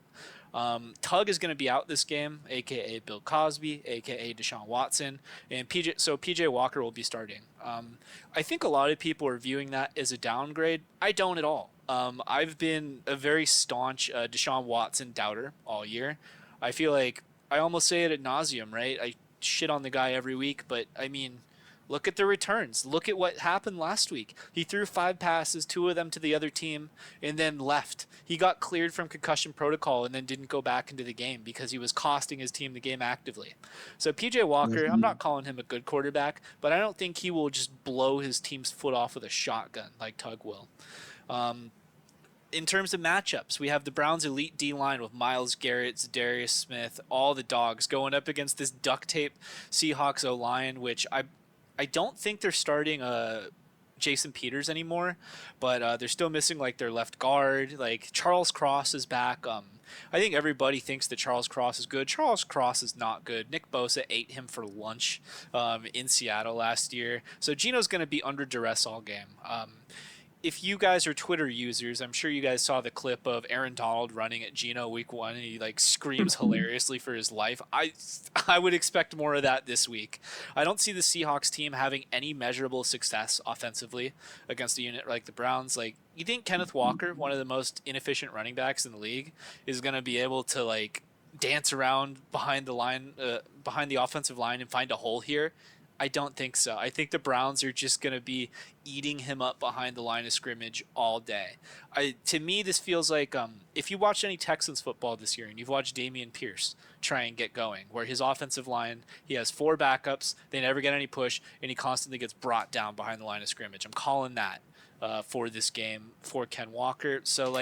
Tug is going to be out this game, aka Bill Cosby, aka Deshaun Watson, and PJ Walker will be starting. I think a lot of people are viewing that as a downgrade. I don't at all. I've been a very staunch Deshaun Watson doubter all year. I feel like I almost say it ad nauseum, right? I shit on the guy every week, but I mean, look at the returns. Look at what happened last week. He threw 5 passes, 2 of them to the other team, and then left. He got cleared from concussion protocol and then didn't go back into the game because he was costing his team the game actively. So PJ Walker, I'm not calling him a good quarterback, but I don't think he will just blow his team's foot off with a shotgun like Tug will. In terms of matchups, we have the Browns' elite D-line with Myles Garrett, Zadarius Smith, all the dogs going up against this duct tape Seahawks O-line, which I don't think they're starting Jason Peters anymore, but they're still missing their left guard. Charles Cross is back. I think everybody thinks that Charles Cross is good. Charles Cross is not good. Nick Bosa ate him for lunch in Seattle last year. So Geno's going to be under duress all game. If you guys are Twitter users, I'm sure you guys saw the clip of Aaron Donald running at Geno week 1, and he screams hilariously for his life. I would expect more of that this week. I don't see the Seahawks team having any measurable success offensively against a unit like the Browns. You think Kenneth Walker, one of the most inefficient running backs in the league, is going to be able to dance around behind the line, behind the offensive line, and find a hole here? I don't think so. I think the Browns are just going to be eating him up behind the line of scrimmage all day. To me, this feels like if you watched any Texans football this year and you've watched Dameon Pierce try and get going, where his offensive line, he has 4 backups, they never get any push, and he constantly gets brought down behind the line of scrimmage. I'm calling that for this game for Ken Walker. So,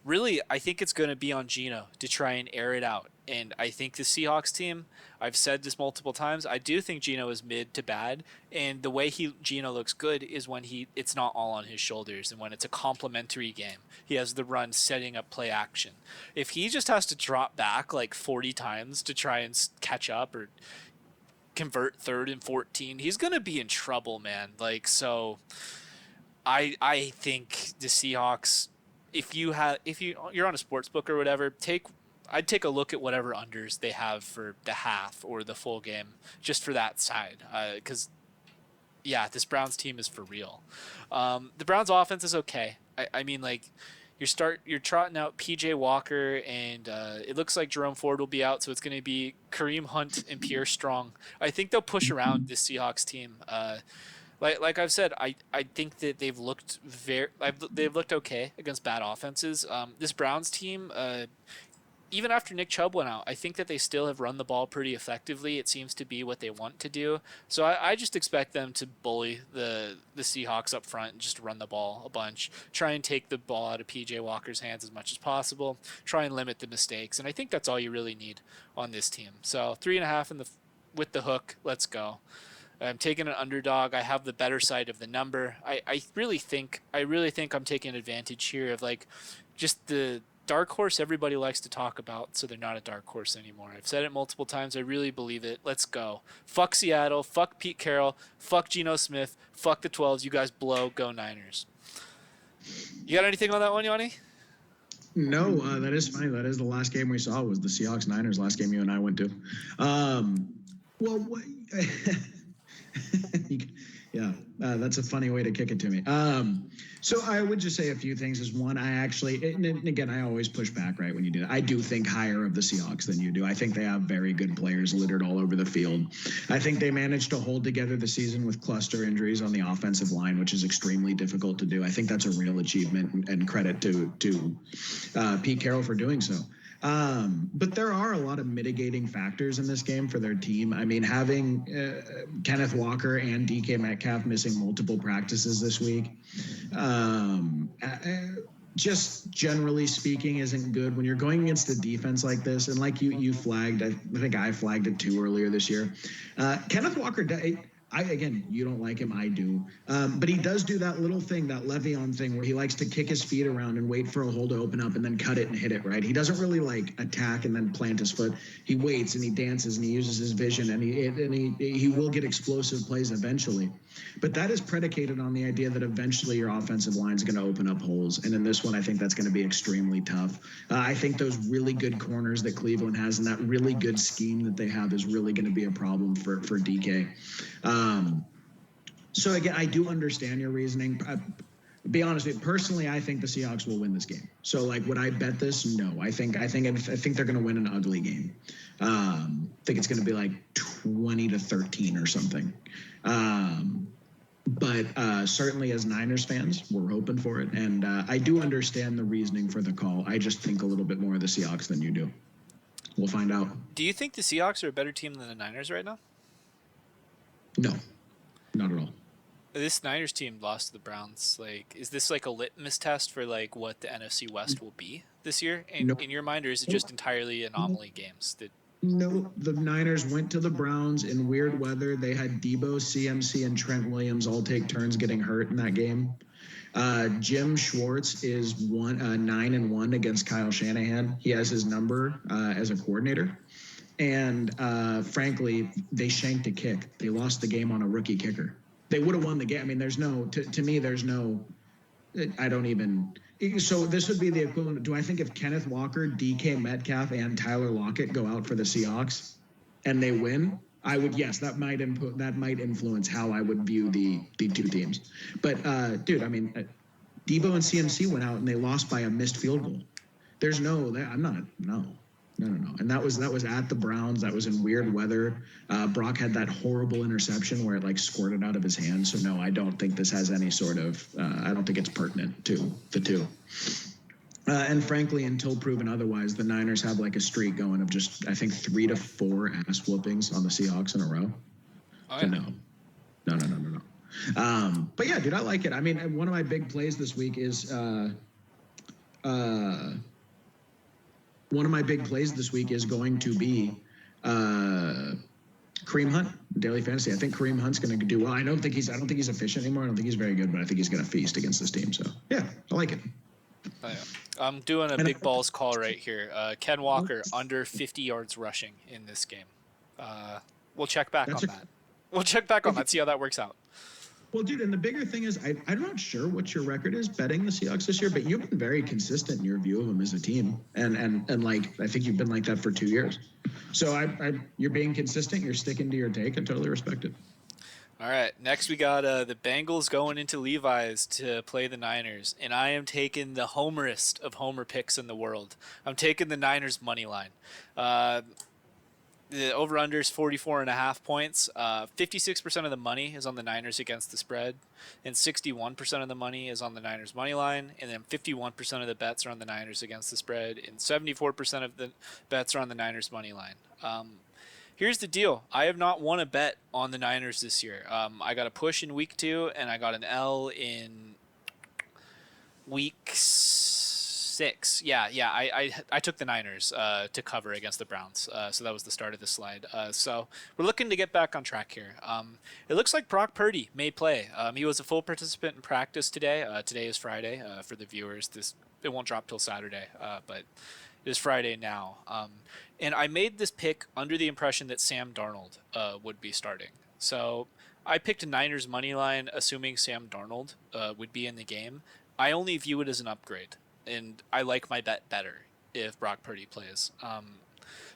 really, I think it's going to be on Geno to try and air it out. And I think the Seahawks team, I've said this multiple times, I do think Geno is mid to bad. And the way Geno looks good is when it's not all on his shoulders and when it's a complementary game. He has the run setting up play action. If he just has to drop back 40 times to try and catch up or convert 3rd and 14, he's going to be in trouble, man. So I think the Seahawks, if you're on a sports book or whatever, I'd take a look at whatever unders they have for the half or the full game, just for that side. Because this Browns team is for real. The Browns offense is okay. I mean, you're trotting out PJ Walker, and it looks like Jerome Ford will be out, so it's going to be Kareem Hunt and Pierre Strong. I think they'll push around this Seahawks team. Like I've said, I think that they've looked okay against bad offenses. This Browns team, even after Nick Chubb went out, I think that they still have run the ball pretty effectively. It seems to be what they want to do. So I just expect them to bully the Seahawks up front and just run the ball a bunch. Try and take the ball out of PJ Walker's hands as much as possible. Try and limit the mistakes. And I think that's all you really need on this team. So 3.5 with the hook. Let's go. I'm taking an underdog. I have the better side of the number. I really think I'm taking advantage here of like just the dark horse everybody likes to talk about, so they're not a dark horse anymore. I've said it multiple times. I really believe it. Let's go. Fuck Seattle. Fuck Pete Carroll. Fuck Geno Smith. Fuck the 12s. You guys blow. Go Niners. You got anything on that one, Yanni? No, that is funny. That is the last game we saw was the Seahawks Niners last game you and I went to. Well, what, yeah, that's a funny way to kick it to me. So I would just say a few things. Is one, I actually, and again, I always push back right when you do that. I do think higher of the Seahawks than you do. I think they have very good players littered all over the field. I think they managed to hold together the season with cluster injuries on the offensive line, which is extremely difficult to do. I think that's a real achievement and credit to Pete Carroll for doing so. But there are a lot of mitigating factors in this game for their team. I mean, having Kenneth Walker and DK Metcalf missing multiple practices this week, just generally speaking, isn't good when you're going against a defense like this. And like you flagged, I think I flagged it too earlier this year. Kenneth Walker, again, you don't like him, I do. But he does do that little thing, that Le'Veon thing, where he likes to kick his feet around and wait for a hole to open up and then cut it and hit it, right? He doesn't really like attack and then plant his foot. He waits and he dances and he uses his vision and he will get explosive plays eventually. But that is predicated on the idea that eventually your offensive line is going to open up holes. And in this one, I think that's going to be extremely tough. I think those really good corners that Cleveland has and that really good scheme that they have is really going to be a problem for DK. So again, I do understand your reasoning. Be honest with you, personally, I think the Seahawks will win this game. So like, would I bet this? No, I think they're going to win an ugly game. I think it's going to be like 20-13 or something. But certainly as Niners fans, we're hoping for it. And I do understand the reasoning for the call. I just think a little bit more of the Seahawks than you do. We'll find out. Do you think the Seahawks are a better team than the Niners right now? No, not at all. This Niners team lost to the Browns. Like, is this like a litmus test for like what the NFC West will be this year in your mind, or is it just entirely anomaly games? No, the Niners went to the Browns in weird weather. They had Debo, CMC, and Trent Williams all take turns getting hurt in that game. Jim Schwartz is 9-1 against Kyle Shanahan. He has his number as a coordinator. And frankly, they shanked a kick. They lost the game on a rookie kicker. They would have won the game. I mean, there's no, to me, there's no, I don't even, so this would be the equivalent. Do I think if Kenneth Walker, DK Metcalf, and Tyler Lockett go out for the Seahawks and they win, I would, yes, that might influence how I would view the two teams. But, dude, I mean, Debo and CMC went out and they lost by a missed field goal. There's no. And that was at the Browns. That was in weird weather. Brock had that horrible interception where it like squirted out of his hand. So no, I don't think this has any sort of, I don't think it's pertinent to the two. And frankly, until proven otherwise, the Niners have like a streak going of just, I think 3 to 4 ass whoopings on the Seahawks in a row. Oh, yeah. So no. But yeah, dude, I like it. I mean, one of my big plays this week is, going to be Kareem Hunt, daily fantasy. I think Kareem Hunt's going to do well. I don't think he's efficient anymore. I don't think he's very good, but I think he's going to feast against this team. So yeah, I like it. Oh, yeah. I'm doing a big balls call right here. Ken Walker under 50 yards rushing in this game. We'll check back on that. We'll check back on that. See how that works out. Well, dude, and the bigger thing is, I'm not sure what your record is betting the Seahawks this year, but you've been very consistent in your view of them as a team, and like I think you've been like that for 2 years. So you're being consistent. You're sticking to your take. I totally respect it. All right, next we got the Bengals going into Levi's to play the Niners, and I am taking the homerest of homer picks in the world. I'm taking the Niners money line. The over-under is 44.5 points. 56% of the money is on the Niners against the spread, and 61% of the money is on the Niners money line, and then 51% of the bets are on the Niners against the spread, and 74% of the bets are on the Niners money line. Here's the deal. I have not won a bet on the Niners this year. I got a push in week 2, and I got an L in week 6. Yeah. I took the Niners to cover against the Browns. So that was the start of the slide. So we're looking to get back on track here. It looks like Brock Purdy may play. He was a full participant in practice today. Today is Friday for the viewers. It won't drop till Saturday, but it is Friday now. And I made this pick under the impression that Sam Darnold would be starting. So I picked a Niners money line, assuming Sam Darnold would be in the game. I only view it as an upgrade, and I like my bet better if Brock Purdy plays.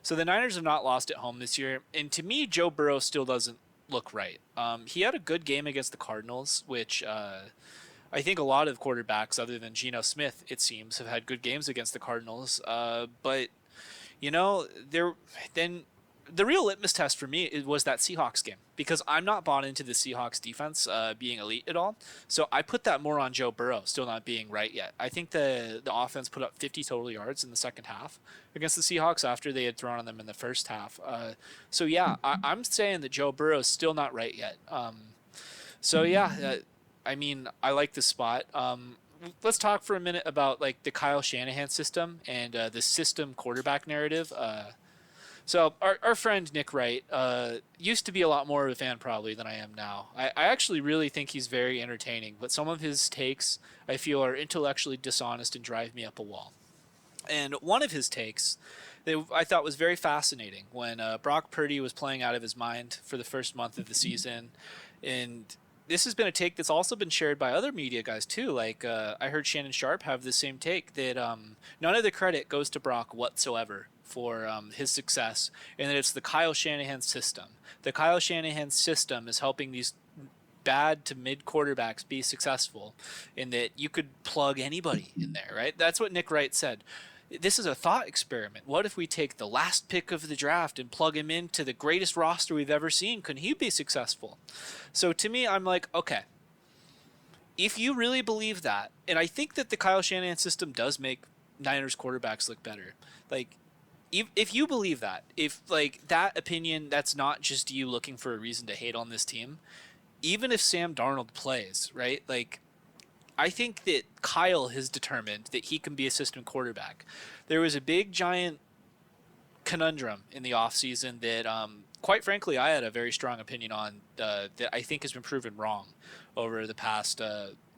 So the Niners have not lost at home this year, and to me, Joe Burrow still doesn't look right. He had a good game against the Cardinals, which I think a lot of quarterbacks, other than Geno Smith, it seems, have had good games against the Cardinals. But then the real litmus test for me was that Seahawks game, because I'm not bought into the Seahawks defense being elite at all. So I put that more on Joe Burrow still not being right yet. I think the offense put up 50 total yards in the second half against the Seahawks after they had thrown on them in the first half. So yeah, I'm saying that Joe Burrow is still not right yet. I mean, I like this spot. Let's talk for a minute about like the Kyle Shanahan system and the system quarterback narrative. So our friend Nick Wright used to be a lot more of a fan probably than I am now. I actually really think he's very entertaining, but some of his takes I feel are intellectually dishonest and drive me up a wall. And one of his takes that I thought was very fascinating when Brock Purdy was playing out of his mind for the first month of the season. And this has been a take that's also been shared by other media guys too. Like I heard Shannon Sharp have the same take that none of the credit goes to Brock whatsoever for his success, and that it's the Kyle Shanahan system. The Kyle Shanahan system is helping these bad to mid quarterbacks be successful, in that you could plug anybody in there, right? That's what Nick Wright said. This is a thought experiment. What if we take the last pick of the draft and plug him into the greatest roster we've ever seen? Could he be successful? So to me, I'm like, okay, if you really believe that, and I think that the Kyle Shanahan system does make Niners quarterbacks look better, like, if you believe that, if like that opinion, that's not just you looking for a reason to hate on this team, even if Sam Darnold plays, right? Like, I think that Kyle has determined that he can be a system quarterback. There was a big, giant conundrum in the offseason that, quite frankly, I had a very strong opinion on that I think has been proven wrong over the past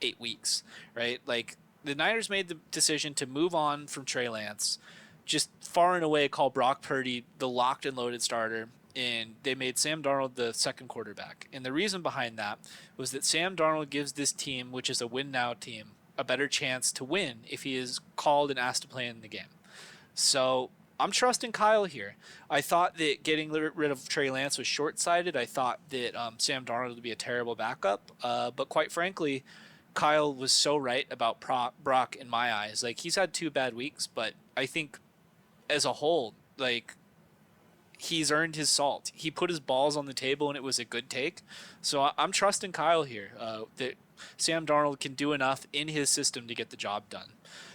8 weeks, right? Like, the Niners made the decision to move on from Trey Lance, just far and away call Brock Purdy the locked and loaded starter, and they made Sam Darnold the second quarterback. And the reason behind that was that Sam Darnold gives this team, which is a win-now team, a better chance to win if he is called and asked to play in the game. So I'm trusting Kyle here. I thought that getting rid of Trey Lance was short-sighted. I thought that Sam Darnold would be a terrible backup. But quite frankly, Kyle was so right about Brock in my eyes. Like, he's had 2 bad weeks, but I think as a whole, like, he's earned his salt. He put his balls on the table, and it was a good take. So I'm trusting Kyle here that Sam Darnold can do enough in his system to get the job done.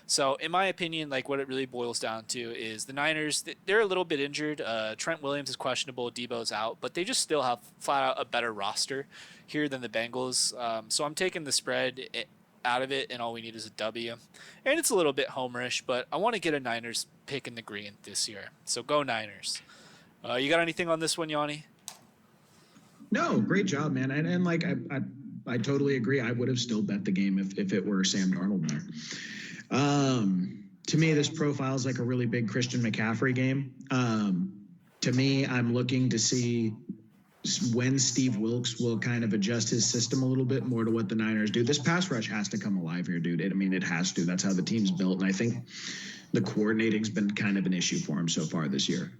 So in my opinion, like, what it really boils down to is the Niners, they're a little bit injured. Trent Williams is questionable. Debo's out, but they just still have flat out a better roster here than the Bengals. So I'm taking the spread out of it, and all we need is a W. And it's a little bit homerish, but I want to get a Niners pick in the green this year. So go Niners. You got anything on this one, Yanni? No, great job, man. And like, I totally agree. I would have still bet the game if it were Sam Darnold there. To me, this profiles like a really big Christian McCaffrey game. To me, I'm looking to see when Steve Wilkes will kind of adjust his system a little bit more to what the Niners do. This pass rush has to come alive here, dude. It has to. That's how the team's built. And I think the coordinating's been kind of an issue for him so far this year.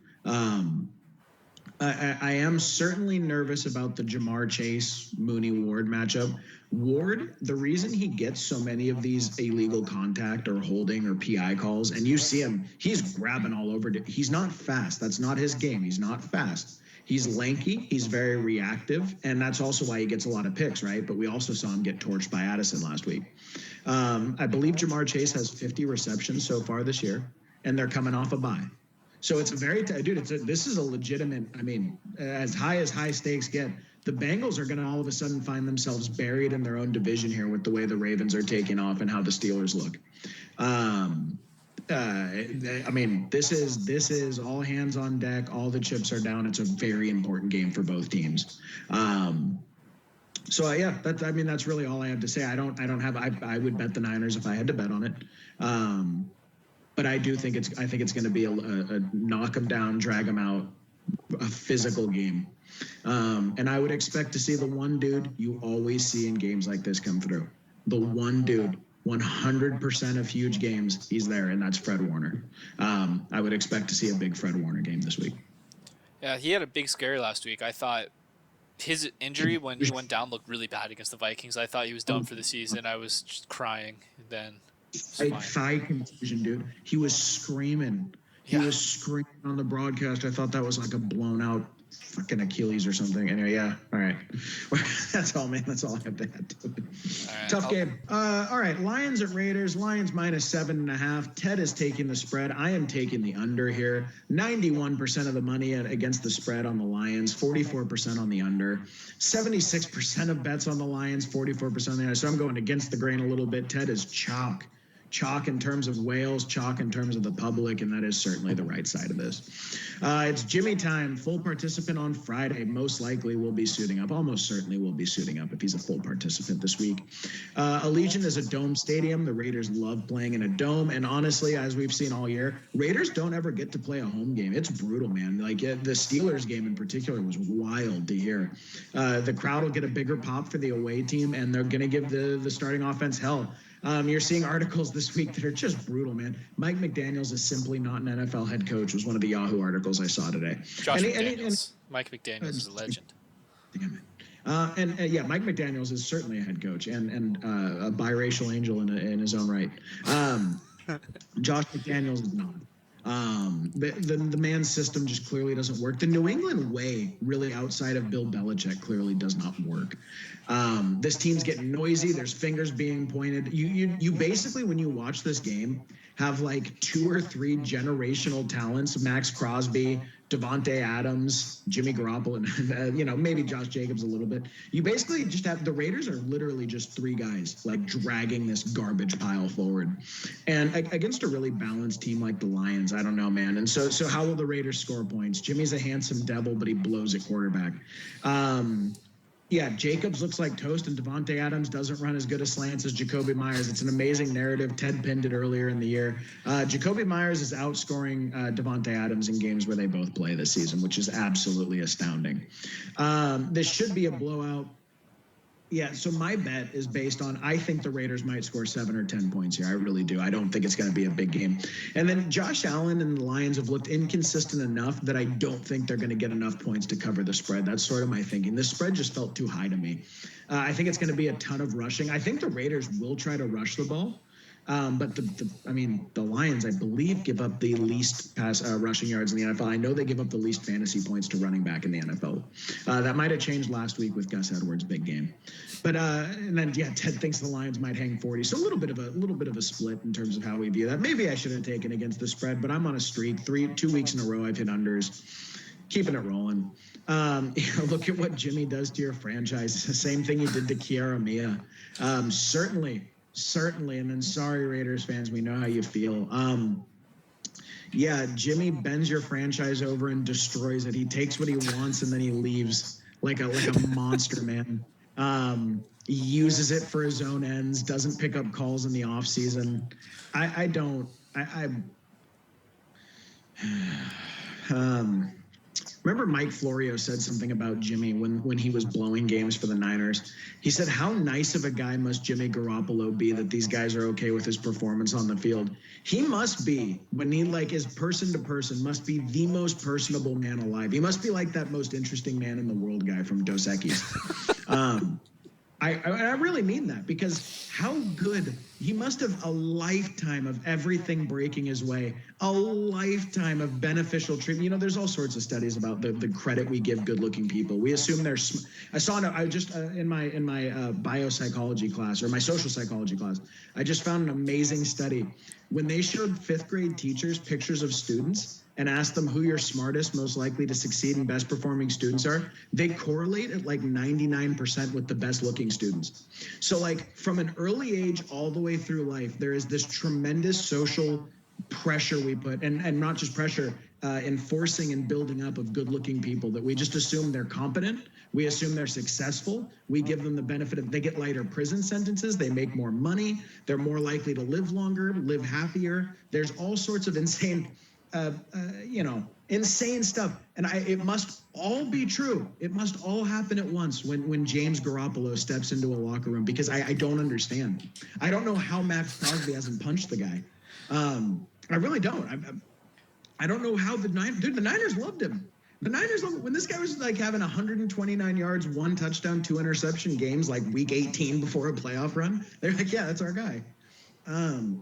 I am certainly nervous about the Jamar Chase Mooney Ward matchup. Ward, the reason he gets so many of these illegal contact or holding or PI calls, and you see him, he's grabbing all over. He's not fast. That's not his game. He's not fast. He's lanky. He's very reactive, and that's also why he gets a lot of picks, right? But we also saw him get torched by Addison last week. I believe Jamar Chase has 50 receptions so far this year, and they're coming off a bye. So it's a very, this is a legitimate, I mean, as high stakes get. The Bengals are going to all of a sudden find themselves buried in their own division here with the way the Ravens are taking off and how the Steelers look. I mean, this is all hands on deck. All the chips are down. It's a very important game for both teams. So yeah, that's really all I have to say. I would bet the Niners if I had to bet on it. But I think it's going to be a knock them down, drag them out, a physical game. And I would expect to see the one dude you always see in games like this come through. The one dude, 100% of huge games, he's there, and that's Fred Warner. I would expect to see a big Fred Warner game this week. Yeah, he had a big scare last week. I thought his injury when he went down looked really bad against the Vikings. I thought he was done for the season. I was just crying then. Thigh contusion, dude. He was screaming. He was screaming on the broadcast. I thought that was like a blown out fucking Achilles or something. Anyway, yeah. All right. That's all, man. That's all I have to add to it. Tough game. All right. Lions at Raiders. Lions -7.5. Ted is taking the spread. I am taking the under here. 91% of the money against the spread on the Lions. 44% on the under. 76% of bets on the Lions. 44% on the under. So I'm going against the grain a little bit. Ted is chalk. Chalk in terms of whales, chalk in terms of the public, and that is certainly the right side of this. It's Jimmy time, full participant on Friday. Most likely will be suiting up, almost certainly will be suiting up if he's a full participant this week. Allegiant is a dome stadium. The Raiders love playing in a dome, and honestly, as we've seen all year, Raiders don't ever get to play a home game. It's brutal, man. Like the Steelers game in particular was wild to hear. The crowd will get a bigger pop for the away team, and they're going to give the starting offense hell. You're seeing articles this week that are just brutal, man. Mike McDaniels is simply not an NFL head coach, was one of the Yahoo articles I saw today. Mike McDaniels is a legend. Damn it. Yeah, Mike McDaniels is certainly a head coach and a biracial angel in his own right. Josh McDaniels is not. The man's system just clearly doesn't work. The New England way, really outside of Bill Belichick, clearly does not work. This team's getting noisy. There's fingers being pointed. You basically, when you watch this game, have like 2 or 3 generational talents: Max Crosby, Devontae Adams, Jimmy Garoppolo, and maybe Josh Jacobs a little bit. You basically just have the Raiders are literally just 3 guys like dragging this garbage pile forward. And against a really balanced team like the Lions, I don't know, man. And so how will the Raiders score points? Jimmy's a handsome devil, but he blows at quarterback. Yeah, Jacobs looks like toast, and Devontae Adams doesn't run as good a slants as Jacoby Myers. It's an amazing narrative. Ted pinned it earlier in the year. Jacoby Myers is outscoring Devontae Adams in games where they both play this season, which is absolutely astounding. This should be a blowout. Yeah, so my bet is based on, I think the Raiders might score 7 or 10 points here. I really do. I don't think it's going to be a big game. And then Josh Allen and the Lions have looked inconsistent enough that I don't think they're going to get enough points to cover the spread. That's sort of my thinking. The spread just felt too high to me. I think it's going to be a ton of rushing. I think the Raiders will try to rush the ball. But the Lions, I believe, give up the least rushing yards in the NFL. I know they give up the least fantasy points to running back in the NFL. That might have changed last week with Gus Edwards' big game. But and then Ted thinks the Lions might hang 40. So a little bit of a split in terms of how we view that. Maybe I should have taken against the spread, but I'm on a streak. 2 weeks in a row I've hit unders. Keeping it rolling. Look at what Jimmy does to your franchise. It's the same thing he did to Kiara Mia. Certainly, and then sorry, Raiders fans, we know how you feel. Jimmy bends your franchise over and destroys it. He takes what he wants and then he leaves like a monster, man. He uses it for his own ends, doesn't pick up calls in the off season. Remember Mike Florio said something about Jimmy when he was blowing games for the Niners. He said, how nice of a guy must Jimmy Garoppolo be that these guys are okay with his performance on the field? He must be, when he is person to person, must be the most personable man alive. He must be like that most interesting man in the world guy from Dos Equis. I really mean that, because how good, he must have a lifetime of everything breaking his way, a lifetime of beneficial treatment. There's all sorts of studies about the credit we give good-looking people. We assume they're. In my biopsychology class, or my social psychology class, I just found an amazing study. When they showed 5th grade teachers pictures of students and asked them who your smartest, most likely to succeed and best performing students are, they correlate at 99% with the best looking students. So from an early age all the way through life, there is this tremendous social pressure we put, and not just pressure, enforcing and building up of good-looking people that we just assume they're competent, we assume they're successful, we give them the benefit of they get lighter prison sentences, they make more money, they're more likely to live longer, live happier. There's all sorts of insane insane stuff. And it must all be true. It must all happen at once when James Garoppolo steps into a locker room, because I don't understand. I don't know how Max Crosby hasn't punched the guy. I really don't. I don't know how the Niners loved him. The Niners loved him. When this guy was like having 129 yards, 1 touchdown, 2 interception games like week 18 before a playoff run, they're like, yeah, that's our guy.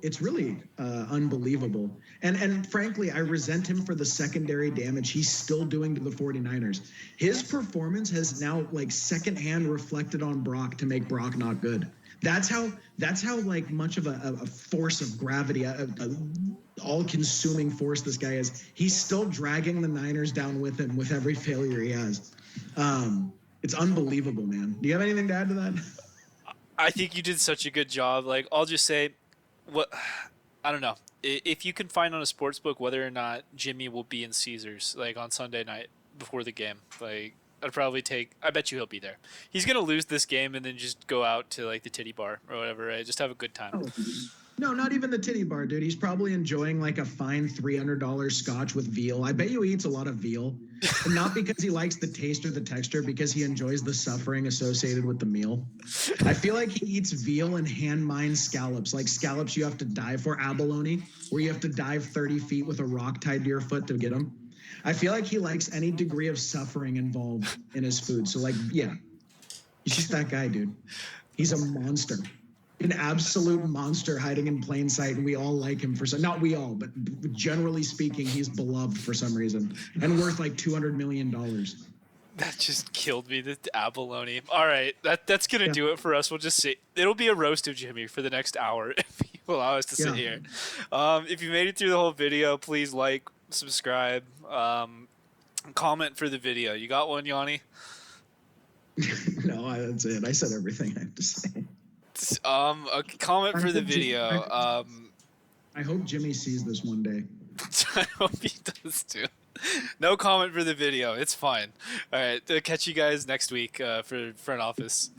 It's really unbelievable. And frankly, I resent him for the secondary damage he's still doing to the 49ers. His performance has now like secondhand reflected on Brock to make Brock not good. That's how like much of a force of gravity, a all-consuming force this guy is. He's still dragging the Niners down with him with every failure he has. It's unbelievable, man. Do you have anything to add to that? I think you did such a good job. Like, I'll just say, I don't know. If you can find on a sports book whether or not Jimmy will be in Caesars like on Sunday night before the game, like I bet you he'll be there. He's gonna lose this game and then just go out to like the titty bar or whatever, right? Just have a good time. Oh, no, not even the titty bar, dude. He's probably enjoying like a fine $300 scotch with veal. I bet you he eats a lot of veal. And not because he likes the taste or the texture, because he enjoys the suffering associated with the meal. I feel like he eats veal and hand-mined scallops, like scallops you have to dive for, abalone, where you have to dive 30 feet with a rock tied to your foot to get them. I feel like he likes any degree of suffering involved in his food. So, like, yeah, he's just that guy, dude. He's a monster. An absolute monster hiding in plain sight, and we all like him for some. Not we all, but generally speaking, he's beloved for some reason and worth like $200 million. That just killed me. The abalone. All right, that's gonna do it for us. We'll just say it'll be a roast of Jimmy for the next hour if you allow us to sit here. If you made it through the whole video, please like, subscribe, comment for the video. You got one, Yanni? No, that's it. I said everything I have to say. A comment for the video. I hope Jimmy sees this one day. I hope he does too. No comment for the video. It's fine. All right. Catch you guys next week for front office.